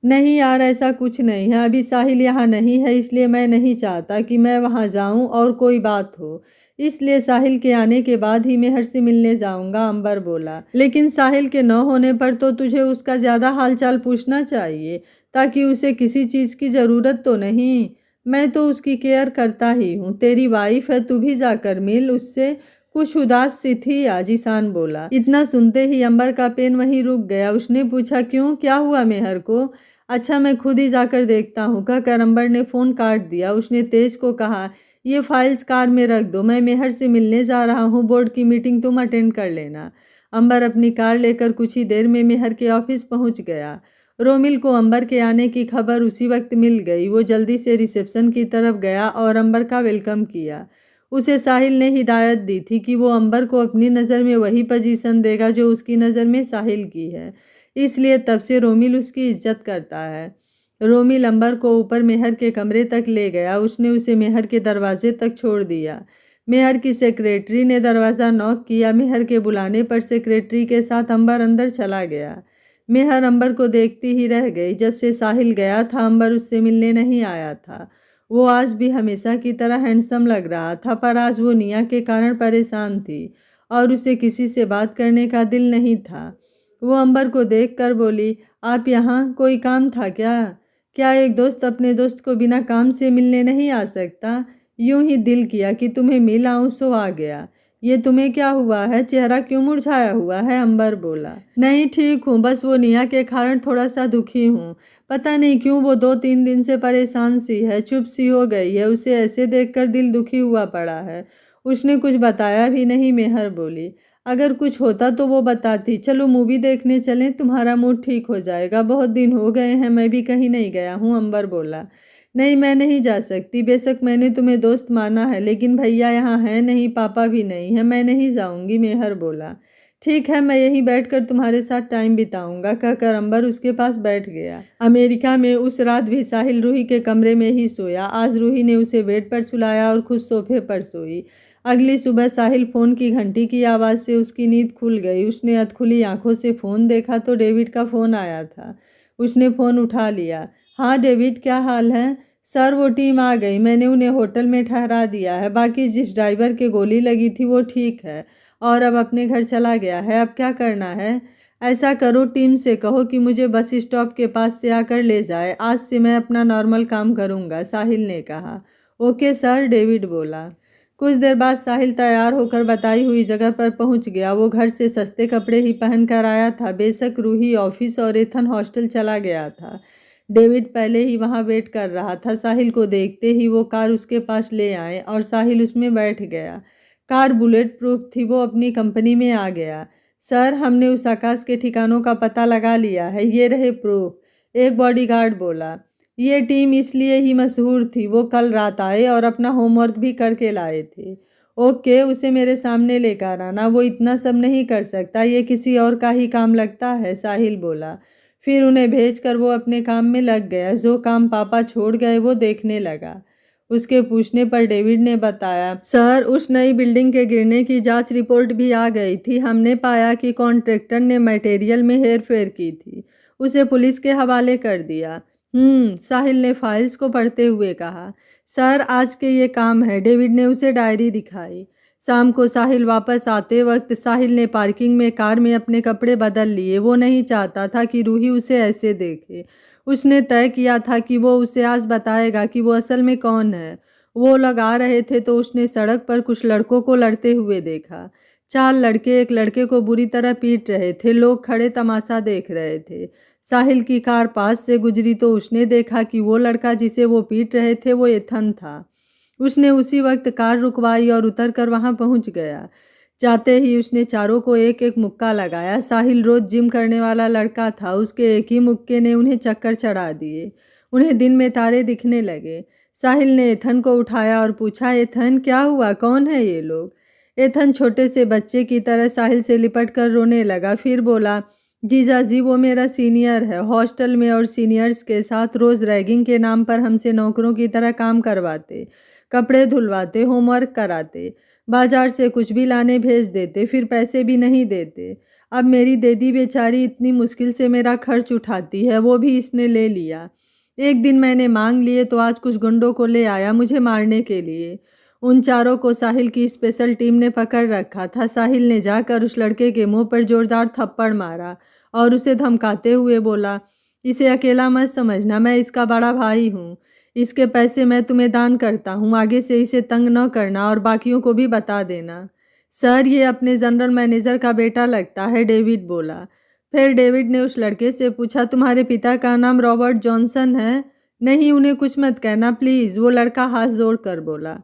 नहीं यार, ऐसा कुछ नहीं है, अभी साहिल यहाँ नहीं है, इसलिए मैं नहीं चाहता कि मैं वहाँ जाऊँ और कोई बात हो, इसलिए साहिल के आने के बाद ही मेहर से मिलने जाऊँगा, अंबर बोला। लेकिन साहिल के न होने पर तो तुझे उसका ज़्यादा हालचाल पूछना चाहिए, ताकि उसे किसी चीज़ की ज़रूरत तो नहीं। मैं तो उसकी केयर करता ही हूँ, तेरी वाइफ है, तू भी जाकर मिल उससे। कुछ उदास सी थी आज, ईशान बोला। इतना सुनते ही अंबर का पेन वहीं रुक गया। उसने पूछा, क्यों, क्या हुआ मेहर को? अच्छा, मैं खुद ही जाकर देखता हूँ, कहकर अंबर ने फ़ोन काट दिया। उसने तेज को कहा, ये फाइल्स कार में रख दो, मैं मेहर से मिलने जा रहा हूँ, बोर्ड की मीटिंग तुम अटेंड कर लेना। अंबर अपनी कार लेकर कुछ ही देर में मेहर के ऑफिस पहुँच गया। रोमिल को अंबर के आने की खबर उसी वक्त मिल गई। वो जल्दी से रिसेप्शन की तरफ गया और अंबर का वेलकम किया। उसे साहिल ने हिदायत दी थी कि वो अंबर को अपनी नज़र में वही पोजीशन देगा जो उसकी नज़र में साहिल की है, इसलिए तब से रोमिल उसकी इज्जत करता है। रोमिल अंबर को ऊपर मेहर के कमरे तक ले गया। उसने उसे मेहर के दरवाजे तक छोड़ दिया। मेहर की सेक्रेटरी ने दरवाज़ा नॉक किया। मेहर के बुलाने पर सेक्रेटरी के साथ अंबर अंदर चला गया। मेहर अंबर को देखती ही रह गई। जब से साहिल गया था, अंबर उससे मिलने नहीं आया था। वो आज भी हमेशा की तरह हैंडसम लग रहा था, पर आज वो निया के कारण परेशान थी और उसे किसी से बात करने का दिल नहीं था। वो अंबर को देखकर बोली, आप यहाँ, कोई काम था क्या? क्या एक दोस्त अपने दोस्त को बिना काम से मिलने नहीं आ सकता? यूं ही दिल किया कि तुम्हें मिल आऊं, सो आ गया। ये तुम्हें क्या हुआ है, चेहरा क्यों मुरझाया हुआ है, अंबर बोला। नहीं, ठीक हूँ, बस वो निया के कारण थोड़ा सा दुखी हूँ। पता नहीं क्यों वो 2-3 दिन से परेशान सी है, चुप सी हो गई है, उसे ऐसे देखकर दिल दुखी हुआ पड़ा है। उसने कुछ बताया भी नहीं, मेहर बोली। अगर कुछ होता तो वो बताती। चलो मूवी देखने चलें, तुम्हारा मूड ठीक हो जाएगा, बहुत दिन हो गए हैं, मैं भी कहीं नहीं गया हूँ, अंबर बोला। नहीं, मैं नहीं जा सकती, बेशक मैंने तुम्हें दोस्त माना है, लेकिन भैया यहाँ है नहीं, पापा भी नहीं है, मैं नहीं जाऊँगी, मेहर बोला। ठीक है, मैं यहीं बैठकर तुम्हारे साथ टाइम बिताऊंगा, कहकर अंबर उसके पास बैठ गया। अमेरिका में उस रात भी साहिल रूही के कमरे में ही सोया। आज रूही ने उसे बेड पर सुलाया और खुद सोफे पर सोई। अगली सुबह साहिल फ़ोन की घंटी की आवाज़ से उसकी नींद खुल गई। उसने अधखुली आंखों से फ़ोन देखा तो डेविड का फ़ोन आया था। उसने फ़ोन उठा लिया। हाँ डेविड, क्या हाल है? सर, वो टीम आ गई, मैंने उन्हें होटल में ठहरा दिया है। बाकी जिस ड्राइवर के गोली लगी थी वो ठीक है और अब अपने घर चला गया है। अब क्या करना है? ऐसा करो, टीम से कहो कि मुझे बस स्टॉप के पास से आकर ले जाए। आज से मैं अपना नॉर्मल काम करूँगा, साहिल ने कहा। ओके सर, डेविड बोला। कुछ देर बाद साहिल तैयार होकर बताई हुई जगह पर पहुंच गया। वो घर से सस्ते कपड़े ही पहन कर आया था। बेशक रूही ऑफिस और एथन हॉस्टल चला गया था, डेविड पहले ही वहां वेट कर रहा था। साहिल को देखते ही वो कार उसके पास ले आए और साहिल उसमें बैठ गया। कार बुलेट प्रूफ थी। वो अपनी कंपनी में आ गया। सर, हमने उस आकाश के ठिकानों का पता लगा लिया है, ये रहे प्रूफ, एक बॉडीगार्ड बोला। ये टीम इसलिए ही मशहूर थी, वो कल रात आए और अपना होमवर्क भी करके लाए थे। ओके, उसे मेरे सामने लेकर आना, वो इतना सब नहीं कर सकता, ये किसी और का ही काम लगता है, साहिल बोला। फिर उन्हें भेजकर वो अपने काम में लग गया। जो काम पापा छोड़ गए वो देखने लगा। उसके पूछने पर डेविड ने बताया, सर, उस नई बिल्डिंग के गिरने की जांच रिपोर्ट भी आ गई थी। हमने पाया कि कॉन्ट्रैक्टर ने मटेरियल में हेरफेर की थी, उसे पुलिस के हवाले कर दिया। साहिल ने फाइल्स को पढ़ते हुए कहा। सर, आज के ये काम है, डेविड ने उसे डायरी दिखाई। शाम को साहिल वापस आते वक्त साहिल ने पार्किंग में कार में अपने कपड़े बदल लिए। वो नहीं चाहता था कि रूही उसे ऐसे देखे। उसने तय किया था कि वो उसे आज बताएगा कि वो असल में कौन है। वो लोग आ रहे थे तो उसने सड़क पर कुछ लड़कों को लड़ते हुए देखा। 4 लड़के एक लड़के को बुरी तरह पीट रहे थे। लोग खड़े तमाशा देख रहे थे। साहिल की कार पास से गुजरी तो उसने देखा कि वो लड़का जिसे वो पीट रहे थे वो एथन था। उसने उसी वक्त कार रुकवाई और उतर कर वहां पहुंच गया। जाते ही उसने चारों को एक एक मुक्का लगाया। साहिल रोज जिम करने वाला लड़का था। उसके एक ही मुक्के ने उन्हें चक्कर चढ़ा दिए। उन्हें दिन में तारे दिखने लगे। साहिल ने एथन को उठाया और पूछा, एथन क्या हुआ, कौन है ये लोग? एथन छोटे से बच्चे की तरह साहिल से लिपट कर रोने लगा। फिर बोला, जीजा जी वो मेरा सीनियर है। हॉस्टल में और सीनियर्स के साथ रोज रैगिंग के नाम पर हमसे नौकरों की तरह काम करवाते, कपड़े धुलवाते, होमवर्क कराते, बाजार से कुछ भी लाने भेज देते, फिर पैसे भी नहीं देते। अब मेरी दीदी बेचारी इतनी मुश्किल से मेरा खर्च उठाती है, वो भी इसने ले लिया। एक दिन मैंने मांग लिए तो आज कुछ गुंडों को ले आया मुझे मारने के लिए। उन चारों को साहिल की स्पेशल टीम ने पकड़ रखा था। साहिल ने जाकर उस लड़के के मुंह पर जोरदार थप्पड़ मारा और उसे धमकाते हुए बोला, इसे अकेला मत समझना, मैं इसका बड़ा भाई हूँ। इसके पैसे मैं तुम्हें दान करता हूँ। आगे से इसे तंग न करना और बाकियों को भी बता देना। सर ये अपने जनरल मैनेजर का बेटा लगता है, डेविड बोला। फिर डेविड ने उस लड़के से पूछा, तुम्हारे पिता का नाम रॉबर्ट जॉनसन है? नहीं, उन्हें कुछ मत कहना प्लीज़, वो लड़का हाथ जोड़ कर बोला।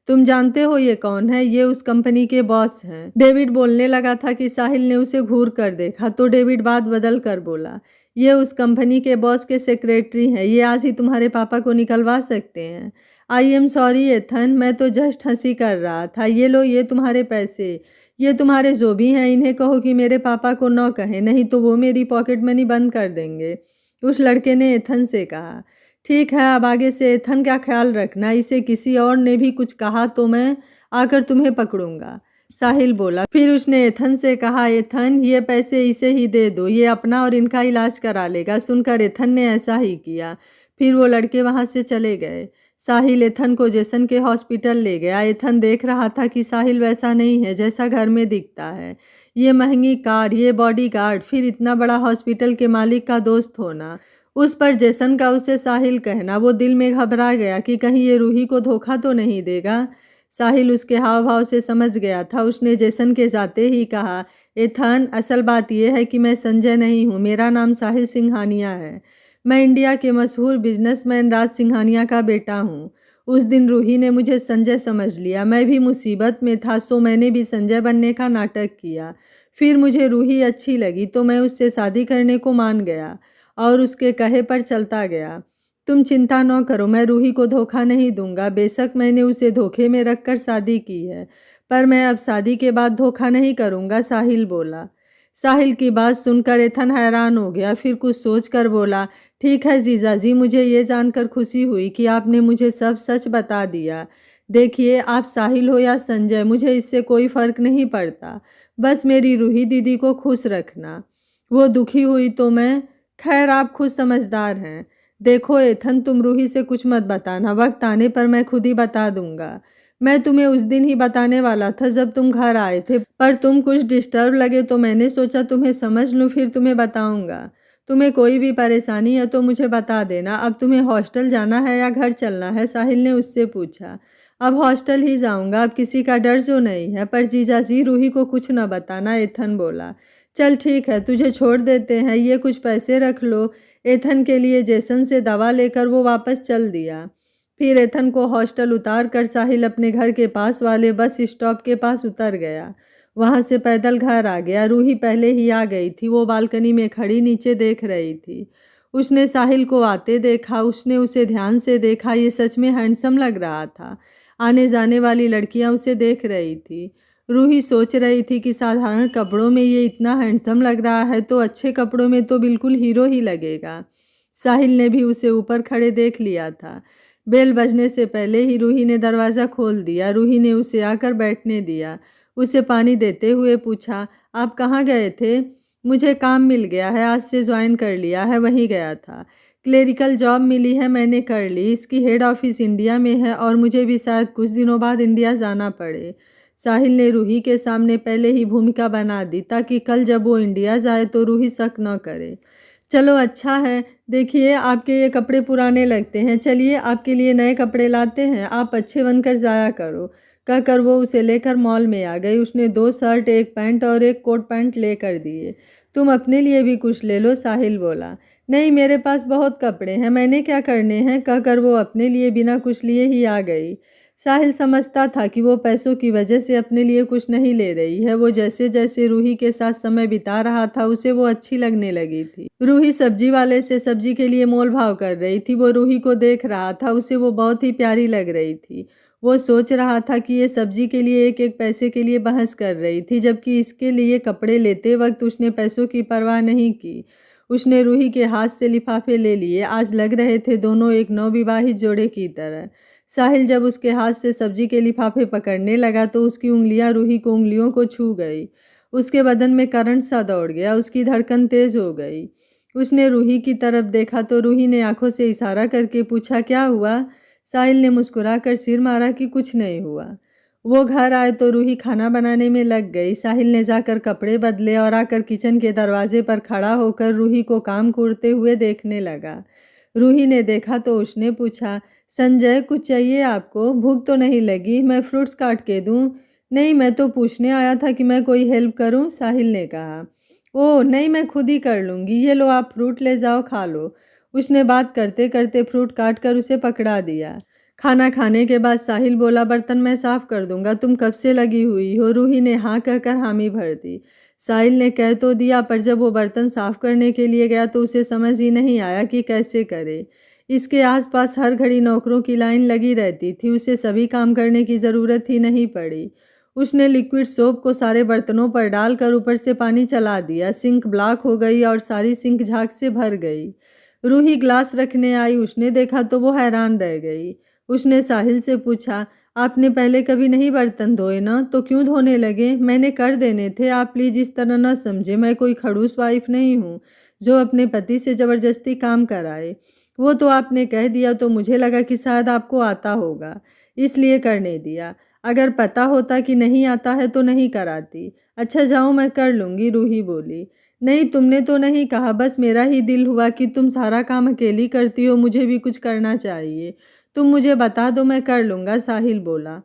तुम जानते हो ये कौन है? ये उस कंपनी के बॉस हैं। डेविड बोलने लगा था कि साहिल ने उसे घूर कर देखा तो डेविड बात बदल कर बोला, ये उस कंपनी के बॉस के सेक्रेटरी हैं। ये आज ही तुम्हारे पापा को निकलवा सकते हैं। आई एम सॉरी एथन, मैं तो जस्ट हंसी कर रहा था। ये लो, ये तुम्हारे पैसे, ये तुम्हारे जो भी हैं इन्हें कहो कि मेरे पापा को न कहें, नहीं तो वो मेरी पॉकेट मनी बंद कर देंगे। उस लड़के ने एथन से कहा। ठीक है, अब आगे से एथन का ख्याल रखना। इसे किसी और ने भी कुछ कहा तो मैं आकर तुम्हें पकड़ूंगा, साहिल बोला। फिर उसने एथन से कहा, एथन ये पैसे इसे ही दे दो, ये अपना और इनका इलाज करा लेगा। सुनकर एथन ने ऐसा ही किया। फिर वो लड़के वहां से चले गए। साहिल एथन को जेसन के हॉस्पिटल ले गया। एथन देख रहा था कि साहिल वैसा नहीं है जैसा घर में दिखता है। ये महंगी कार, ये बॉडीगार्ड, फिर इतना बड़ा हॉस्पिटल के मालिक का दोस्त होना, उस पर जेसन का उसे साहिल कहना। वो दिल में घबरा गया कि कहीं ये रूही को धोखा तो नहीं देगा। साहिल उसके हाव भाव से समझ गया था। उसने जेसन के जाते ही कहा, एथन असल बात यह है कि मैं संजय नहीं हूँ, मेरा नाम साहिल सिंघानिया है। मैं इंडिया के मशहूर बिजनेसमैन राज सिंघानिया का बेटा हूँ। उस दिन रूही ने मुझे संजय समझ लिया। मैं भी मुसीबत में था सो मैंने भी संजय बनने का नाटक किया। फिर मुझे रूही अच्छी लगी तो मैं उससे शादी करने को मान गया और उसके कहे पर चलता गया। तुम चिंता न करो, मैं रूही को धोखा नहीं दूंगा। बेशक मैंने उसे धोखे में रखकर शादी की है, पर मैं अब शादी के बाद धोखा नहीं करूंगा, साहिल बोला। साहिल की बात सुनकर एथन हैरान हो गया। फिर कुछ सोच कर बोला, ठीक है जीजाजी, मुझे ये जानकर खुशी हुई कि आपने मुझे सब सच बता दिया। देखिए, आप साहिल हो या संजय, मुझे इससे कोई फर्क नहीं पड़ता। बस मेरी रूही दीदी को खुश रखना। वो दुखी हुई तो मैं, खैर आप खुद समझदार हैं। देखो एथन, तुम रूही से कुछ मत बताना, वक्त आने पर मैं खुद ही बता दूंगा। मैं तुम्हें उस दिन ही बताने वाला था जब तुम घर आए थे, पर तुम कुछ डिस्टर्ब लगे तो मैंने सोचा तुम्हें समझ लूँ फिर तुम्हें बताऊंगा। तुम्हें कोई भी परेशानी है तो मुझे बता देना। अब तुम्हें हॉस्टल जाना है या घर चलना है? साहिल ने उससे पूछा। अब हॉस्टल ही जाऊंगा, अब किसी का डर जो नहीं है, पर जीजाजी रूही को कुछ न बताना, एथन बोला। चल ठीक है, तुझे छोड़ देते हैं, ये कुछ पैसे रख लो। एथन के लिए जेसन से दवा लेकर वो वापस चल दिया। फिर एथन को हॉस्टल उतार कर साहिल अपने घर के पास वाले बस स्टॉप के पास उतर गया। वहां से पैदल घर आ गया। रूही पहले ही आ गई थी। वो बालकनी में खड़ी नीचे देख रही थी। उसने साहिल को आते देखा। उसने उसे ध्यान से देखा। ये सच में हैंडसम लग रहा था। आने जाने वाली लड़कियां उसे देख रही थी। रूही सोच रही थी कि साधारण कपड़ों में ये इतना हैंडसम लग रहा है तो अच्छे कपड़ों में तो बिल्कुल हीरो ही लगेगा। साहिल ने भी उसे ऊपर खड़े देख लिया था। बेल बजने से पहले ही रूही ने दरवाज़ा खोल दिया। रूही ने उसे आकर बैठने दिया। उसे पानी देते हुए पूछा, आप कहाँ गए थे? मुझे काम मिल गया है, आज से ज्वाइन कर लिया है, वहीं गया था। क्लेरिकल जॉब मिली है, मैंने कर ली। इसकी हेड ऑफिस इंडिया में है और मुझे भी शायद कुछ दिनों बाद इंडिया जाना पड़े। साहिल ने रूही के सामने पहले ही भूमिका बना दी ताकि कल जब वो इंडिया जाए तो रूही शक न करे। चलो अच्छा है, देखिए आपके ये कपड़े पुराने लगते हैं, चलिए आपके लिए नए कपड़े लाते हैं, आप अच्छे बनकर जाया करो। कहकर वो उसे लेकर मॉल में आ गई। उसने 2 शर्ट, 1 पैंट और 1 कोट पैंट लेकर दिए। तुम अपने लिए भी कुछ ले लो, साहिल बोला। नहीं, मेरे पास बहुत कपड़े हैं, मैंने क्या करने हैं, कहकर वो अपने लिए बिना कुछ लिए ही आ गई। साहिल समझता था कि वो पैसों की वजह से अपने लिए कुछ नहीं ले रही है। वो जैसे जैसे रूही के साथ समय बिता रहा था उसे वो अच्छी लगने लगी थी। रूही सब्जी वाले से सब्जी के लिए मोल भाव कर रही थी। वो रूही को देख रहा था, उसे वो बहुत ही प्यारी लग रही थी। वो सोच रहा था कि ये सब्जी के लिए एक एक पैसे के लिए बहस कर रही थी, जबकि इसके लिए कपड़े लेते वक्त उसने पैसों की परवाह नहीं की। उसने रूही के हाथ से लिफाफे ले लिए। आज लग रहे थे दोनों एक नवविवाहित जोड़े की तरह। साहिल जब उसके हाथ से सब्जी के लिफाफे पकड़ने लगा तो उसकी उंगलियां रूही को उंगलियों को छू गई। उसके बदन में करंट सा दौड़ गया, उसकी धड़कन तेज हो गई। उसने रूही की तरफ देखा तो रूही ने आंखों से इशारा करके पूछा, क्या हुआ? साहिल ने मुस्कुराकर सिर मारा कि कुछ नहीं हुआ। वो घर आए तो रूही खाना बनाने में लग गई। साहिल ने जाकर कपड़े बदले और आकर किचन के दरवाजे पर खड़ा होकर रूही को काम करते हुए देखने लगा। रूही ने देखा तो उसने पूछा, संजय कुछ चाहिए आपको? भूख तो नहीं लगी? मैं फ्रूट्स काट के दूं? नहीं, मैं तो पूछने आया था कि मैं कोई हेल्प करूं, साहिल ने कहा। ओह नहीं, मैं खुद ही कर लूँगी, ये लो आप फ्रूट ले जाओ, खा लो। उसने बात करते करते फ्रूट काट कर उसे पकड़ा दिया। खाना खाने के बाद साहिल बोला, बर्तन मैं साफ कर दूंगा, तुम कब से लगी हुई हो? रूही ने हाँ कहकर हामी भर दी। साहिल ने कह तो दिया, पर जब वो बर्तन साफ करने के लिए गया तो उसे समझ ही नहीं आया कि कैसे करे। इसके आसपास हर घड़ी नौकरों की लाइन लगी रहती थी, उसे सभी काम करने की ज़रूरत ही नहीं पड़ी। उसने लिक्विड सोप को सारे बर्तनों पर डालकर ऊपर से पानी चला दिया। सिंक ब्लॉक हो गई और सारी सिंक झाग से भर गई। रूही ग्लास रखने आई, उसने देखा तो वो हैरान रह गई। उसने साहिल से पूछा, आपने पहले कभी नहीं बर्तन धोए ना, तो क्यों धोने लगे? मैंने कर देने थे, आप प्लीज़ इस तरह न समझे, मैं कोई खड़ूस वाइफ नहीं हूँ जो अपने पति से ज़बरदस्ती काम कराए। वो तो आपने कह दिया तो मुझे लगा कि शायद आपको आता होगा, इसलिए करने दिया। अगर पता होता कि नहीं आता है तो नहीं कराती। अच्छा जाओ, मैं कर लूँगी, रूही बोली। नहीं, तुमने तो नहीं कहा, बस मेरा ही दिल हुआ कि तुम सारा काम अकेली करती हो, मुझे भी कुछ करना चाहिए। तुम मुझे बता दो, मैं कर लूँगा, साहिल बोला।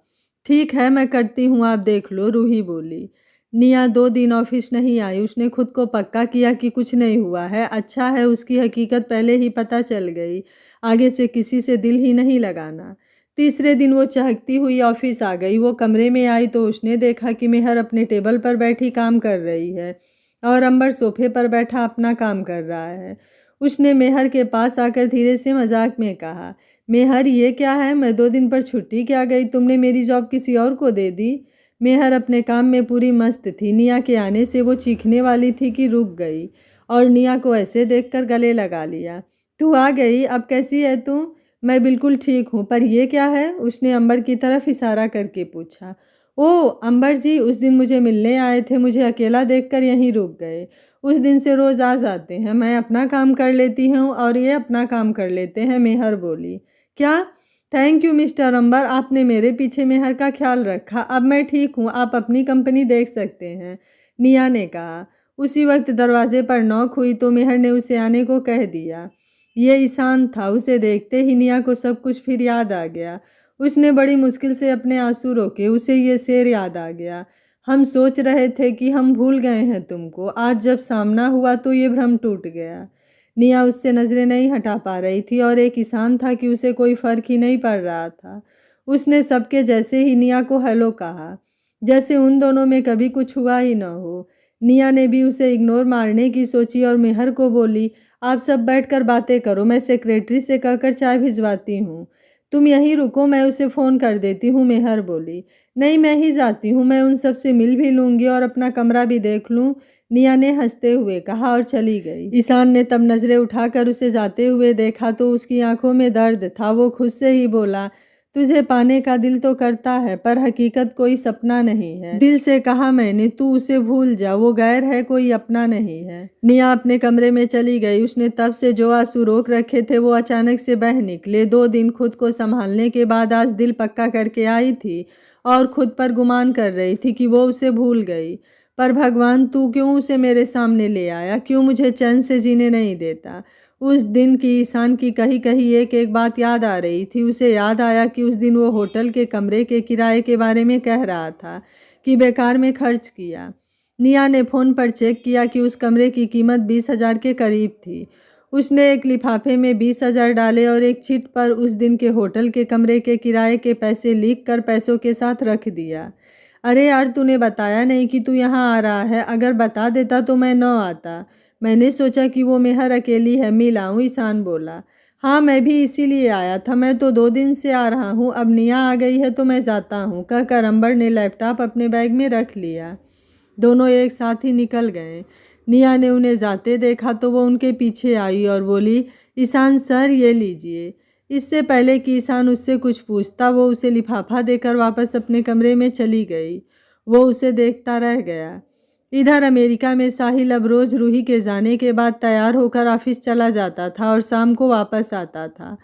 ठीक है, मैं करती हूँ, आप देख लो, रूही बोली। निया 2 दिन ऑफिस नहीं आई। उसने खुद को पक्का किया कि कुछ नहीं हुआ है। अच्छा है उसकी हकीकत पहले ही पता चल गई, आगे से किसी से दिल ही नहीं लगाना। तीसरे दिन वो चहकती हुई ऑफिस आ गई। वो कमरे में आई तो उसने देखा कि मेहर अपने टेबल पर बैठी काम कर रही है और अंबर सोफे पर बैठा अपना काम कर रहा है। उसने मेहर के पास आकर धीरे से मजाक में कहा, मेहर ये क्या है, मैं 2 दिन पर छुट्टी क्या गई, तुमने मेरी जॉब किसी और को दे दी? मेहर अपने काम में पूरी मस्त थी। निया के आने से वो चीखने वाली थी कि रुक गई और निया को ऐसे देखकर गले लगा लिया। तू आ गई, अब कैसी है तू? मैं बिल्कुल ठीक हूँ, पर ये क्या है? उसने अंबर की तरफ इशारा करके पूछा। ओह अंबर जी, उस दिन मुझे मिलने आए थे, मुझे अकेला देखकर यहीं रुक गए। उस दिन से रोज़ आ जाते हैं, मैं अपना काम कर लेती हूँ और ये अपना काम कर लेते हैं, मेहर बोली। क्या? थैंक यू मिस्टर अंबर, आपने मेरे पीछे मेहर का ख्याल रखा। अब मैं ठीक हूँ, आप अपनी कंपनी देख सकते हैं, निया ने कहा। उसी वक्त दरवाजे पर नॉक हुई तो मेहर ने उसे आने को कह दिया। ये ईशान था। उसे देखते ही निया को सब कुछ फिर याद आ गया। उसने बड़ी मुश्किल से अपने आंसू रोके। उसे ये शेर याद आ गया, हम सोच रहे थे कि हम भूल गए हैं तुमको, आज जब सामना हुआ तो ये भ्रम टूट गया। निया उससे नज़रें नहीं हटा पा रही थी और एक ईशान था कि उसे कोई फ़र्क ही नहीं पड़ रहा था। उसने सबके जैसे ही निया को हेलो कहा, जैसे उन दोनों में कभी कुछ हुआ ही न हो। निया ने भी उसे इग्नोर मारने की सोची और मेहर को बोली, आप सब बैठकर बातें करो, मैं सेक्रेटरी से कहकर चाय भिजवाती हूँ। तुम यहीं रुको, मैं उसे फ़ोन कर देती हूँ, मेहर बोली। नहीं, मैं ही जाती हूँ, मैं उन सब से मिल भी लूँगी और अपना कमरा भी देख लूँ, निया ने हंसते हुए कहा और चली गई। ईशान ने तब नज़रें उठाकर उसे जाते हुए देखा तो उसकी आंखों में दर्द था। वो खुद से ही बोला, तुझे पाने का दिल तो करता है, पर हकीकत कोई सपना नहीं है। दिल से कहा मैंने, तू उसे भूल जा, वो गैर है, कोई अपना नहीं है। निया अपने कमरे में चली गई। उसने तब से जो आंसू रोक रखे थे वो अचानक से बह निकले। 2 दिन खुद को संभालने के बाद आज दिल पक्का करके आई थी और खुद पर गुमान कर रही थी कि वो उसे भूल गई। पर भगवान तू क्यों उसे मेरे सामने ले आया, क्यों मुझे चैन से जीने नहीं देता। उस दिन की ईशान की कही कही एक एक बात याद आ रही थी। उसे याद आया कि उस दिन वो होटल के कमरे के किराए के बारे में कह रहा था कि बेकार में खर्च किया। निया ने फ़ोन पर चेक किया कि उस कमरे की कीमत 20,000 के करीब थी। उसने एक लिफाफे में 20,000 डाले और एक चिट पर उस दिन के होटल के कमरे के किराए के पैसे लिख कर पैसों के साथ रख दिया। अरे यार, तूने बताया नहीं कि तू यहाँ आ रहा है। अगर बता देता तो मैं न आता। मैंने सोचा कि वो मेहर अकेली है, मिल आऊँ, ईशान बोला। हाँ, मैं भी इसीलिए आया था। मैं तो 2 दिन से आ रहा हूँ। अब निया आ गई है तो मैं जाता हूँ, कहकर अंबर ने लैपटॉप अपने बैग में रख लिया। दोनों एक साथ ही निकल गए। निया ने उन्हें जाते देखा तो वो उनके पीछे आई और बोली, ईशान सर, ये लीजिए। इससे पहले कि ईशान उससे कुछ पूछता, वो उसे लिफाफा देकर वापस अपने कमरे में चली गई। वो उसे देखता रह गया। इधर अमेरिका में साहिल अब रोज़ रूही के जाने के बाद तैयार होकर ऑफिस चला जाता था और शाम को वापस आता था।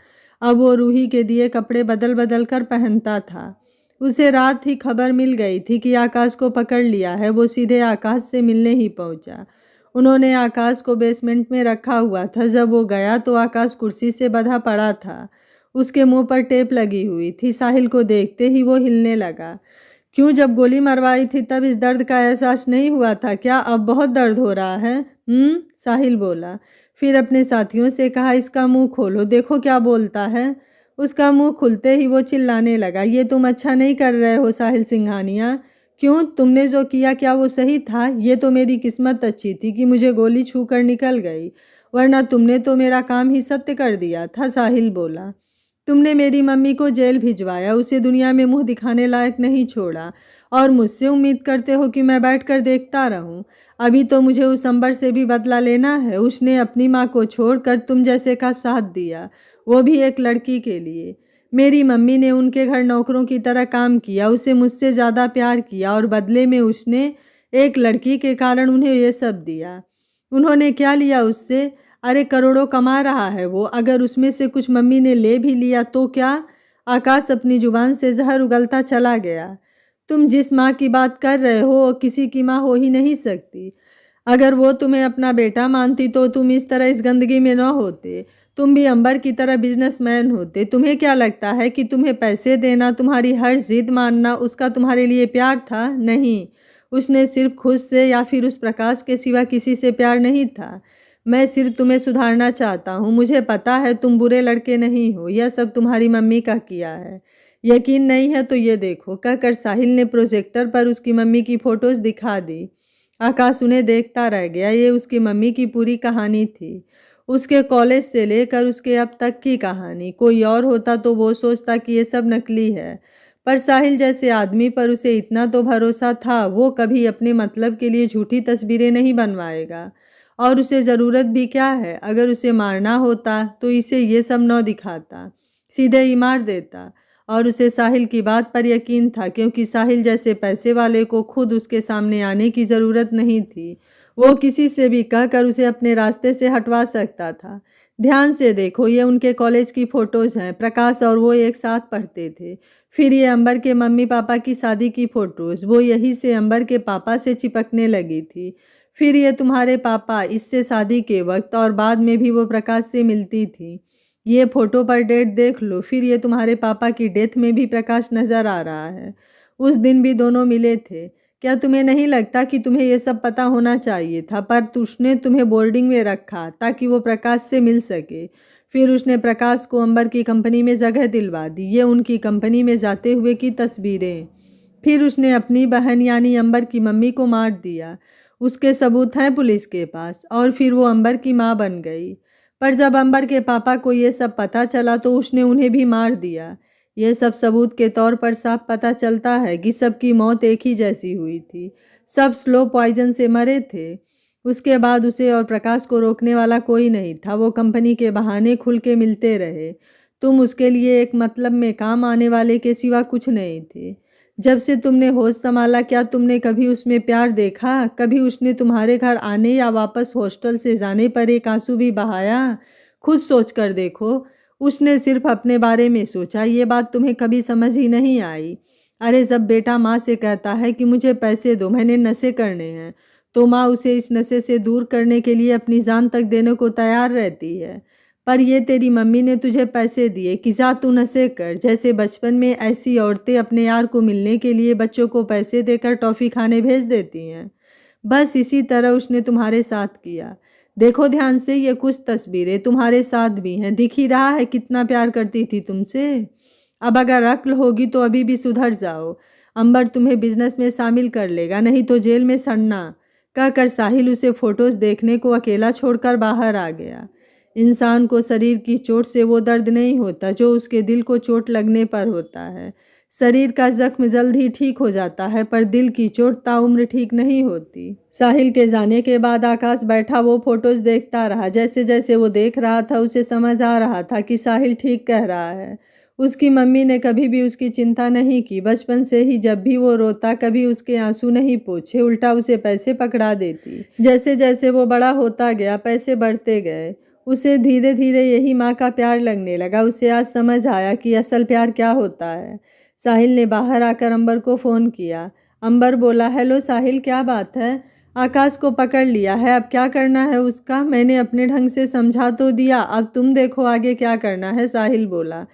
अब वो रूही के दिए कपड़े बदल बदल कर पहनता था। उसे रात ही खबर मिल गई थी कि आकाश को पकड़ लिया है। वो सीधे आकाश से मिलने ही पहुंचा। उन्होंने आकाश को बेसमेंट में रखा हुआ था। जब वो गया तो आकाश कुर्सी से बंधा पड़ा था। उसके मुंह पर टेप लगी हुई थी। साहिल को देखते ही वो हिलने लगा। क्यों, जब गोली मरवाई थी तब इस दर्द का एहसास नहीं हुआ था क्या? अब बहुत दर्द हो रहा है। साहिल बोला। फिर अपने साथियों से कहा, इसका मुंह खोलो, देखो क्या बोलता है। उसका मुंह खुलते ही वो चिल्लाने लगा, ये तुम अच्छा नहीं कर रहे हो साहिल सिंघानिया। क्यों, तुमने जो किया क्या वो सही था? ये तो मेरी किस्मत अच्छी थी कि मुझे गोली छू कर निकल गई, वरना तुमने तो मेरा काम ही सत्य कर दिया था। साहिल बोला। तुमने मेरी मम्मी को जेल भिजवाया, उसे दुनिया में मुंह दिखाने लायक नहीं छोड़ा, और मुझसे उम्मीद करते हो कि मैं बैठकर देखता रहूं। अभी तो मुझे उस अंबर से भी बदला लेना है। उसने अपनी माँ को छोड़कर तुम जैसे का साथ दिया, वो भी एक लड़की के लिए। मेरी मम्मी ने उनके घर नौकरों की तरह काम किया, उसे मुझसे ज़्यादा प्यार किया, और बदले में उसने एक लड़की के कारण उन्हें ये सब दिया। उन्होंने क्या लिया उससे? अरे करोड़ों कमा रहा है वो। अगर उसमें से कुछ मम्मी ने ले भी लिया तो क्या? आकाश अपनी जुबान से जहर उगलता चला गया। तुम जिस माँ की बात कर रहे हो वो किसी की माँ हो ही नहीं सकती। अगर वो तुम्हें अपना बेटा मानती तो तुम इस तरह इस गंदगी में न होते। तुम भी अंबर की तरह बिजनेसमैन होते। तुम्हें क्या लगता है कि तुम्हें पैसे देना, तुम्हारी हर जिद मानना उसका तुम्हारे लिए प्यार था? नहीं, उसने सिर्फ खुद से या फिर उस प्रकाश के सिवा किसी से प्यार नहीं था। मैं सिर्फ तुम्हें सुधारना चाहता हूँ। मुझे पता है तुम बुरे लड़के नहीं हो। यह सब तुम्हारी मम्मी का किया है। यकीन नहीं है तो ये देखो, कहकर साहिल ने प्रोजेक्टर पर उसकी मम्मी की फोटोज दिखा दी। आकाश उन्हें देखता रह गया। ये उसकी मम्मी की पूरी कहानी थी, उसके कॉलेज से लेकर उसके अब तक की कहानी। कोई और होता तो वो सोचता कि ये सब नकली है, पर साहिल जैसे आदमी पर उसे इतना तो भरोसा था, वो कभी अपने मतलब के लिए झूठी तस्वीरें नहीं बनवाएगा। और उसे ज़रूरत भी क्या है? अगर उसे मारना होता तो इसे ये सब न दिखाता, सीधे ही मार देता। और उसे साहिल की बात पर यकीन था, क्योंकि साहिल जैसे पैसे वाले को खुद उसके सामने आने की ज़रूरत नहीं थी। वो किसी से भी कहकर उसे अपने रास्ते से हटवा सकता था। ध्यान से देखो, ये उनके कॉलेज की फ़ोटोज़ हैं। प्रकाश और वो एक साथ पढ़ते थे। फिर ये अंबर के मम्मी पापा की शादी की फ़ोटोज़, वो यहीं से अंबर के पापा से चिपकने लगी थी। फिर ये तुम्हारे पापा, इससे शादी के वक्त और बाद में भी वो प्रकाश से मिलती थी। ये फ़ोटो पर डेट देख लो। फिर ये तुम्हारे पापा की डेथ में भी प्रकाश नज़र आ रहा है। उस दिन भी दोनों मिले थे। क्या तुम्हें नहीं लगता कि तुम्हें ये सब पता होना चाहिए था? पर उसने तुम्हें बोर्डिंग में रखा ताकि वो प्रकाश से मिल सके। फिर उसने प्रकाश को अंबर की कंपनी में जगह दिलवा दी। ये उनकी कंपनी में जाते हुए की तस्वीरें। फिर उसने अपनी बहन यानी अंबर की मम्मी को मार दिया। उसके सबूत हैं पुलिस के पास। और फिर वो अंबर की माँ बन गई। पर जब अंबर के पापा को ये सब पता चला तो उसने उन्हें भी मार दिया। ये सब सबूत के तौर पर साफ पता चलता है कि सबकी मौत एक ही जैसी हुई थी। सब स्लो पॉइजन से मरे थे। उसके बाद उसे और प्रकाश को रोकने वाला कोई नहीं था। वो कंपनी के बहाने खुल के मिलते रहे। तुम उसके लिए एक मतलब में काम आने वाले के सिवा कुछ नहीं थे। जब से तुमने होश संभाला, क्या तुमने कभी उसमें प्यार देखा? कभी उसने तुम्हारे घर आने या वापस हॉस्टल से जाने पर एक आंसू भी बहाया? खुद सोच कर देखो। उसने सिर्फ अपने बारे में सोचा। ये बात तुम्हें कभी समझ ही नहीं आई। अरे जब बेटा माँ से कहता है कि मुझे पैसे दो, मैंने नशे करने हैं, तो माँ उसे इस नशे से दूर करने के लिए अपनी जान तक देने को तैयार रहती है। पर ये तेरी मम्मी ने तुझे पैसे दिए कि जा तू नशे कर। जैसे बचपन में ऐसी औरतें अपने यार को मिलने के लिए बच्चों को पैसे देकर टॉफ़ी खाने भेज देती हैं। बस इसी तरह उसने तुम्हारे साथ किया। देखो ध्यान से, ये कुछ तस्वीरें तुम्हारे साथ भी हैं। दिख ही रहा है कितना प्यार करती थी तुमसे। अब अगर अक्ल होगी तो अभी भी सुधर जाओ। अंबर तुम्हें बिजनेस में शामिल कर लेगा, नहीं तो जेल में सड़ना। कहकर साहिल उसे फोटोज देखने को अकेला छोड़कर बाहर आ गया। इंसान को शरीर की चोट से वो दर्द नहीं होता जो उसके दिल को चोट लगने पर होता है। शरीर का जख्म जल्द ही ठीक हो जाता है, पर दिल की चोट ताउम्र ठीक नहीं होती। साहिल के जाने के बाद आकाश बैठा वो फोटोज देखता रहा। जैसे जैसे वो देख रहा था उसे समझ आ रहा था कि साहिल ठीक कह रहा है। उसकी मम्मी ने कभी भी उसकी चिंता नहीं की। बचपन से ही जब भी वो रोता कभी उसके आंसू नहीं पोंछे, उल्टा उसे पैसे पकड़ा देती। जैसे जैसे वो बड़ा होता गया पैसे बढ़ते गए। उसे धीरे धीरे यही माँ का प्यार लगने लगा। उसे आज समझ आया कि असल प्यार क्या होता है। साहिल ने बाहर आकर अंबर को फ़ोन किया। अंबर बोला, हेलो साहिल, क्या बात है? आकाश को पकड़ लिया है, अब क्या करना है उसका? मैंने अपने ढंग से समझा तो दिया, अब तुम देखो आगे क्या करना है। साहिल बोला।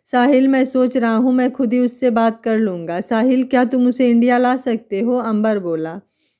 साहिल, मैं सोच रहा हूँ मैं खुद ही उससे बात कर लूँगा। साहिल, क्या तुम उसे इंडिया ला सकते हो? अंबर बोला।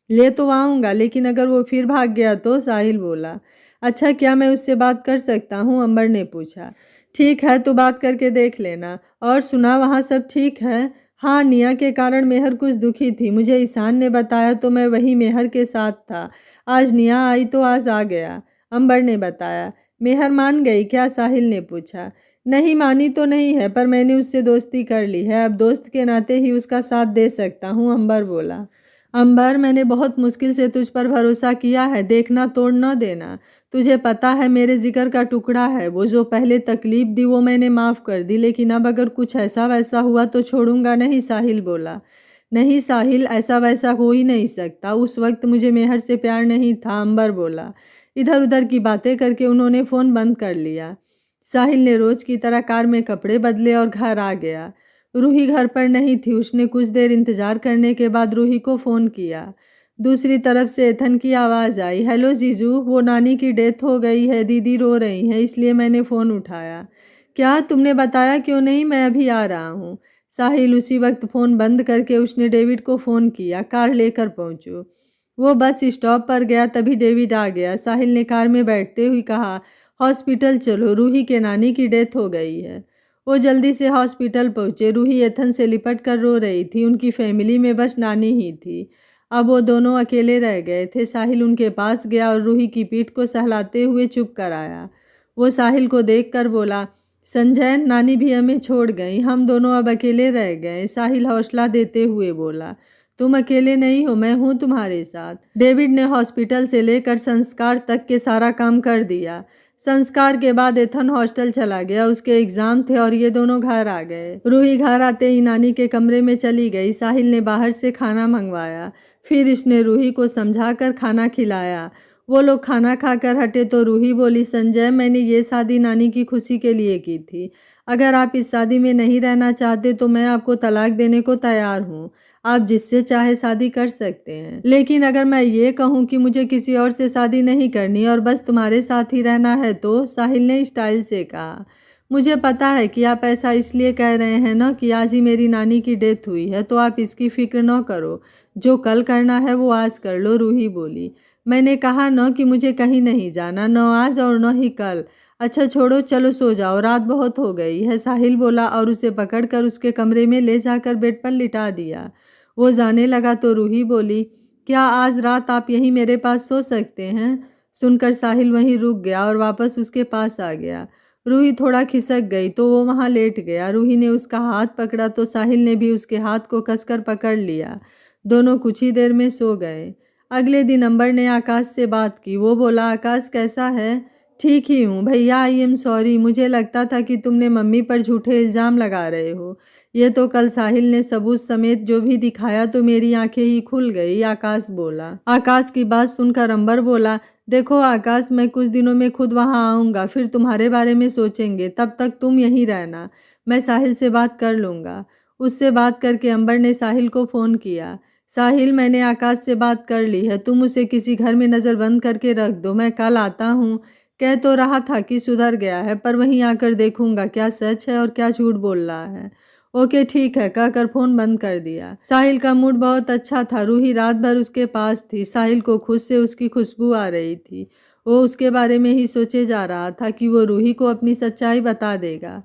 ले तो आऊँगा, लेकिन अगर वो फिर भाग गया तो? साहिल बोला। अच्छा, क्या मैं उससे बात कर सकता हूँ? अंबर ने पूछा। ठीक है, तो बात करके देख लेना। और सुना, वहाँ सब ठीक है? हाँ, निया के कारण मेहर कुछ दुखी थी। मुझे ईशान ने बताया तो मैं वही मेहर के साथ था। आज निया आई तो आज आ गया, अंबर ने बताया। मेहर मान गई क्या? साहिल ने पूछा। नहीं मानी तो नहीं है, पर मैंने उससे दोस्ती कर ली है। अब दोस्त के नाते ही उसका साथ दे सकता हूँ, अंबर बोला। अंबर, मैंने बहुत मुश्किल से तुझ पर भरोसा किया है, देखना तोड़ न देना। तुझे पता है मेरे जिगर का टुकड़ा है। वो जो पहले तकलीफ दी वो मैंने माफ़ कर दी, लेकिन अब अगर कुछ ऐसा वैसा हुआ तो छोड़ूंगा नहीं, साहिल बोला। नहीं साहिल, ऐसा वैसा हो ही नहीं सकता। उस वक्त मुझे मेहर से प्यार नहीं था, अंबर बोला। इधर उधर की बातें करके उन्होंने फ़ोन बंद कर लिया। साहिल ने रोज की तरह कार में कपड़े बदले और घर आ गया। रूही घर पर नहीं थी। उसने कुछ देर इंतजार करने के बाद रूही को फ़ोन किया। दूसरी तरफ से एथन की आवाज़ आई, हेलो जीजू, वो नानी की डेथ हो गई है, दीदी रो रही हैं, इसलिए मैंने फ़ोन उठाया। क्या तुमने बताया क्यों नहीं? मैं अभी आ रहा हूँ। साहिल उसी वक्त फ़ोन बंद करके उसने डेविड को फ़ोन किया, कार लेकर पहुँचो। वो बस स्टॉप पर गया तभी डेविड आ गया। साहिल ने कार में बैठते हुए कहा, हॉस्पिटल चलो, रूही के नानी की डेथ हो गई है। वो जल्दी से हॉस्पिटल पहुँचे। रूही एथन से लिपट कर रो रही थी। उनकी फैमिली में बस नानी ही थी। अब वो दोनों अकेले रह गए थे। साहिल उनके पास गया और रूही की पीठ को सहलाते हुए चुप कर आया। वो साहिल को देखकर बोला, संजय, नानी भी हमें छोड़ गई, हम दोनों अब अकेले रह गए। साहिल हौसला देते हुए बोला, तुम अकेले नहीं हो, मैं हूँ तुम्हारे साथ। डेविड ने हॉस्पिटल से लेकर संस्कार तक के सारा काम कर दिया। संस्कार के बाद एथन हॉस्टल चला गया। उसके एग्जाम थे और ये दोनों घर आ गए। रूही घर आते ही नानी के कमरे में चली गई। साहिल ने बाहर से खाना मंगवाया। फिर इसने रूही को समझाकर खाना खिलाया। वो लोग खाना खाकर हटे तो रूही बोली, संजय, मैंने ये शादी नानी की खुशी के लिए की थी। अगर आप इस शादी में नहीं रहना चाहते तो मैं आपको तलाक देने को तैयार हूँ। आप जिससे चाहे शादी कर सकते हैं, लेकिन अगर मैं ये कहूँ कि मुझे किसी और से शादी नहीं करनी और बस तुम्हारे साथ ही रहना है तो? साहिल ने स्टाइल से कहा। मुझे पता है कि आप ऐसा इसलिए कह रहे हैं ना कि आज ही मेरी नानी की डेथ हुई है, तो आप इसकी फिक्र न करो। जो कल करना है वो आज कर लो, रूही बोली। मैंने कहा न कि मुझे कहीं नहीं जाना, न आज और न ही कल। अच्छा छोड़ो, चलो सो जाओ, रात बहुत हो गई है, साहिल बोला और उसे पकड़कर उसके कमरे में ले जाकर बेड पर लिटा दिया। वो जाने लगा तो रूही बोली, क्या आज रात आप यहीं मेरे पास सो सकते हैं? सुनकर साहिल वहीं रुक गया और वापस उसके पास आ गया। रूही थोड़ा खिसक गई तो वो वहाँ लेट गया। रूही ने उसका हाथ पकड़ा तो साहिल ने भी उसके हाथ को कसकर पकड़ लिया। दोनों कुछ ही देर में सो गए। अगले दिन अंबर ने आकाश से बात की। वो बोला, आकाश कैसा है? ठीक ही हूँ भैया, आई एम सॉरी, मुझे लगता था कि तुमने मम्मी पर झूठे इल्ज़ाम लगा रहे हो। ये तो कल साहिल ने सबूत समेत जो भी दिखाया तो मेरी आंखें ही खुल गई, आकाश बोला। आकाश की बात सुनकर अंबर बोला, देखो आकाश, मैं कुछ दिनों में खुद वहाँ आऊँगा, फिर तुम्हारे बारे में सोचेंगे, तब तक तुम यहीं रहना, मैं साहिल से बात कर लूँगा। उससे बात करके अंबर ने साहिल को फ़ोन किया। साहिल, मैंने आकाश से बात कर ली है, तुम उसे किसी घर में नज़र बंद करके रख दो, मैं कल आता हूँ। कह तो रहा था कि सुधर गया है, पर वहीं आकर देखूंगा क्या सच है और क्या झूठ बोल रहा है। ओके ठीक है, कहकर फ़ोन बंद कर दिया। साहिल का मूड बहुत अच्छा था। रूही रात भर उसके पास थी। साहिल को खुद से उसकी खुशबू आ रही थी। वो उसके बारे में ही सोचे जा रहा था कि वो रूही को अपनी सच्चाई बता देगा।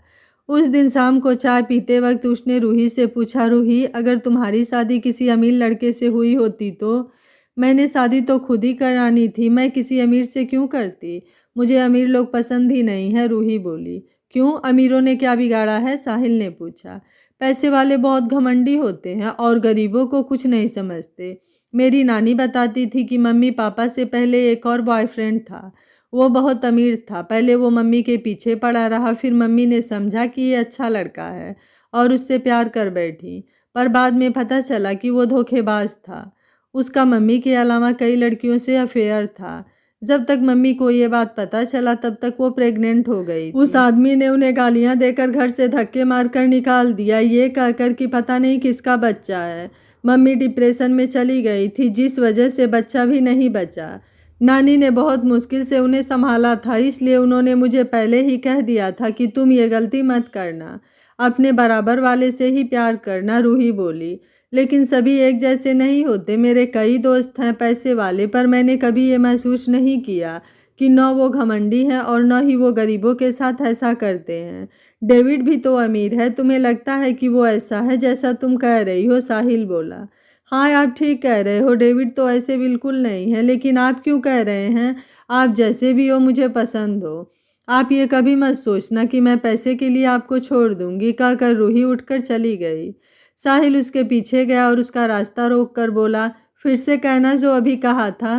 उस दिन शाम को चाय पीते वक्त उसने रूही से पूछा, रूही, अगर तुम्हारी शादी किसी अमीर लड़के से हुई होती तो? मैंने शादी तो खुद ही करानी थी, मैं किसी अमीर से क्यों करती? मुझे अमीर लोग पसंद ही नहीं है, रूही बोली। क्यों, अमीरों ने क्या बिगाड़ा है? साहिल ने पूछा। पैसे वाले बहुत घमंडी होते हैं और गरीबों को कुछ नहीं समझते। मेरी नानी बताती थी कि मम्मी पापा से पहले एक और बॉयफ्रेंड था। वो बहुत अमीर था। पहले वो मम्मी के पीछे पड़ा रहा, फिर मम्मी ने समझा कि ये अच्छा लड़का है और उससे प्यार कर बैठी। पर बाद में पता चला कि वो धोखेबाज था। उसका मम्मी के अलावा कई लड़कियों से अफेयर था। जब तक मम्मी को ये बात पता चला तब तक वो प्रेग्नेंट हो गई थी। उस आदमी ने उन्हें गालियां देकर घर से धक्के मारकर निकाल दिया, ये कहकर कि पता नहीं किसका बच्चा है। मम्मी डिप्रेशन में चली गई थी, जिस वजह से बच्चा भी नहीं बचा। नानी ने बहुत मुश्किल से उन्हें संभाला था, इसलिए उन्होंने मुझे पहले ही कह दिया था कि तुम ये गलती मत करना, अपने बराबर वाले से ही प्यार करना, रूही बोली। लेकिन सभी एक जैसे नहीं होते। मेरे कई दोस्त हैं पैसे वाले, पर मैंने कभी ये महसूस नहीं किया कि न वो घमंडी हैं और न ही वो गरीबों के साथ ऐसा करते हैं। डेविड भी तो अमीर है, तुम्हें लगता है कि वो ऐसा है जैसा तुम कह रही हो? साहिल बोला। हाँ, आप ठीक कह रहे हो, डेविड तो ऐसे बिल्कुल नहीं है, लेकिन आप क्यों कह रहे हैं? आप जैसे भी हो मुझे पसंद हो। आप ये कभी मत सोचना कि मैं पैसे के लिए आपको छोड़ दूंगी, कहकर रूही उठकर चली गई। साहिल उसके पीछे गया और उसका रास्ता रोक कर बोला, फिर से कहना जो अभी कहा था।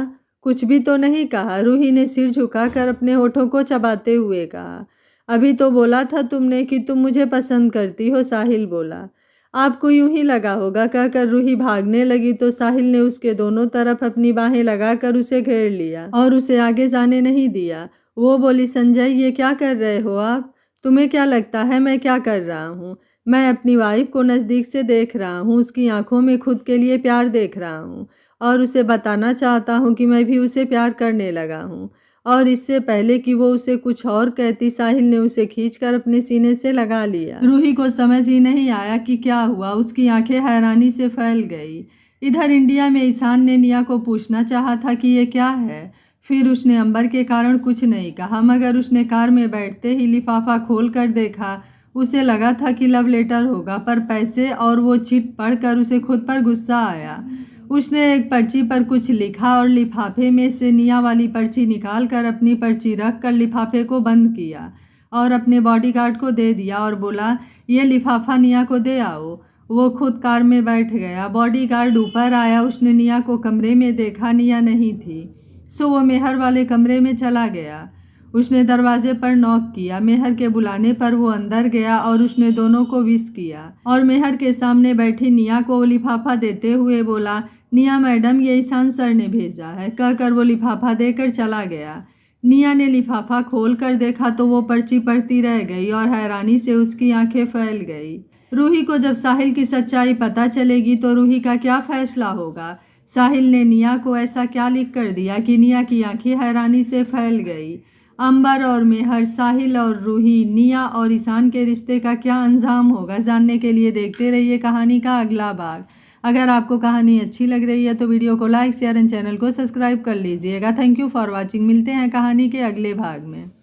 कुछ भी तो नहीं कहा, रूही ने सिर झुकाकर अपने होठों को चबाते हुए कहा। अभी तो बोला था तुमने कि तुम मुझे पसंद करती हो, साहिल बोला। आपको यूं ही लगा होगा, कहकर रूही भागने लगी तो साहिल ने उसके दोनों तरफ अपनी बाहें लगाकर उसे घेर लिया और उसे आगे जाने नहीं दिया। वो बोली, संजय, ये क्या कर रहे हो आप? तुम्हें क्या लगता है मैं क्या कर रहा हूँ? मैं अपनी वाइफ को नज़दीक से देख रहा हूँ, उसकी आंखों में खुद के लिए प्यार देख रहा हूँ और उसे बताना चाहता हूँ कि मैं भी उसे प्यार करने लगा हूँ। और इससे पहले कि वो उसे कुछ और कहती, साहिल ने उसे खींचकर अपने सीने से लगा लिया। रूही को समझ ही नहीं आया कि क्या हुआ। उसकी आंखें हैरानी से फैल गई। इधर इंडिया में ईशान ने निया को पूछना चाहा था कि ये क्या है। फिर उसने अंबर के कारण कुछ नहीं कहा, मगर उसने कार में बैठते ही लिफाफा खोल कर देखा। उसे लगा था कि लव लेटर होगा, पर पैसे और वो चिट पढ़कर उसे खुद पर गुस्सा आया। उसने एक पर्ची पर कुछ लिखा और लिफाफे में से निया वाली पर्ची निकालकर अपनी पर्ची रखकर लिफाफे को बंद किया और अपने बॉडीगार्ड को दे दिया और बोला, ये लिफाफा निया को दे आओ। वो खुद कार में बैठ गया। बॉडीगार्ड ऊपर आया। उसने निया को कमरे में देखा, निया नहीं थी, सो वो मेहर वाले कमरे में चला गया। उसने दरवाजे पर नॉक किया। मेहर के बुलाने पर वो अंदर गया और उसने दोनों को विश किया और मेहर के सामने बैठी निया को वो लिफाफा देते हुए बोला, निया मैडम, ये ईशान सर ने भेजा है, कहकर वो लिफाफा देकर चला गया। निया ने लिफाफा खोल कर देखा तो वो पर्ची पढ़ती रह गई और हैरानी से उसकी आंखें फैल गई। रूही को जब साहिल की सच्चाई पता चलेगी तो रूही का क्या फैसला होगा? साहिल ने निया को ऐसा क्या लिख कर दिया कि निया की आंखें हैरानी से फैल गई। अंबर और मेहर, साहिल और रूही, निया और ईशान के रिश्ते का क्या अंजाम होगा, जानने के लिए देखते रहिए कहानी का अगला भाग। अगर आपको कहानी अच्छी लग रही है तो वीडियो को लाइक, शेयर एंड चैनल को सब्सक्राइब कर लीजिएगा। Thank you for watching. मिलते हैं कहानी के अगले भाग में।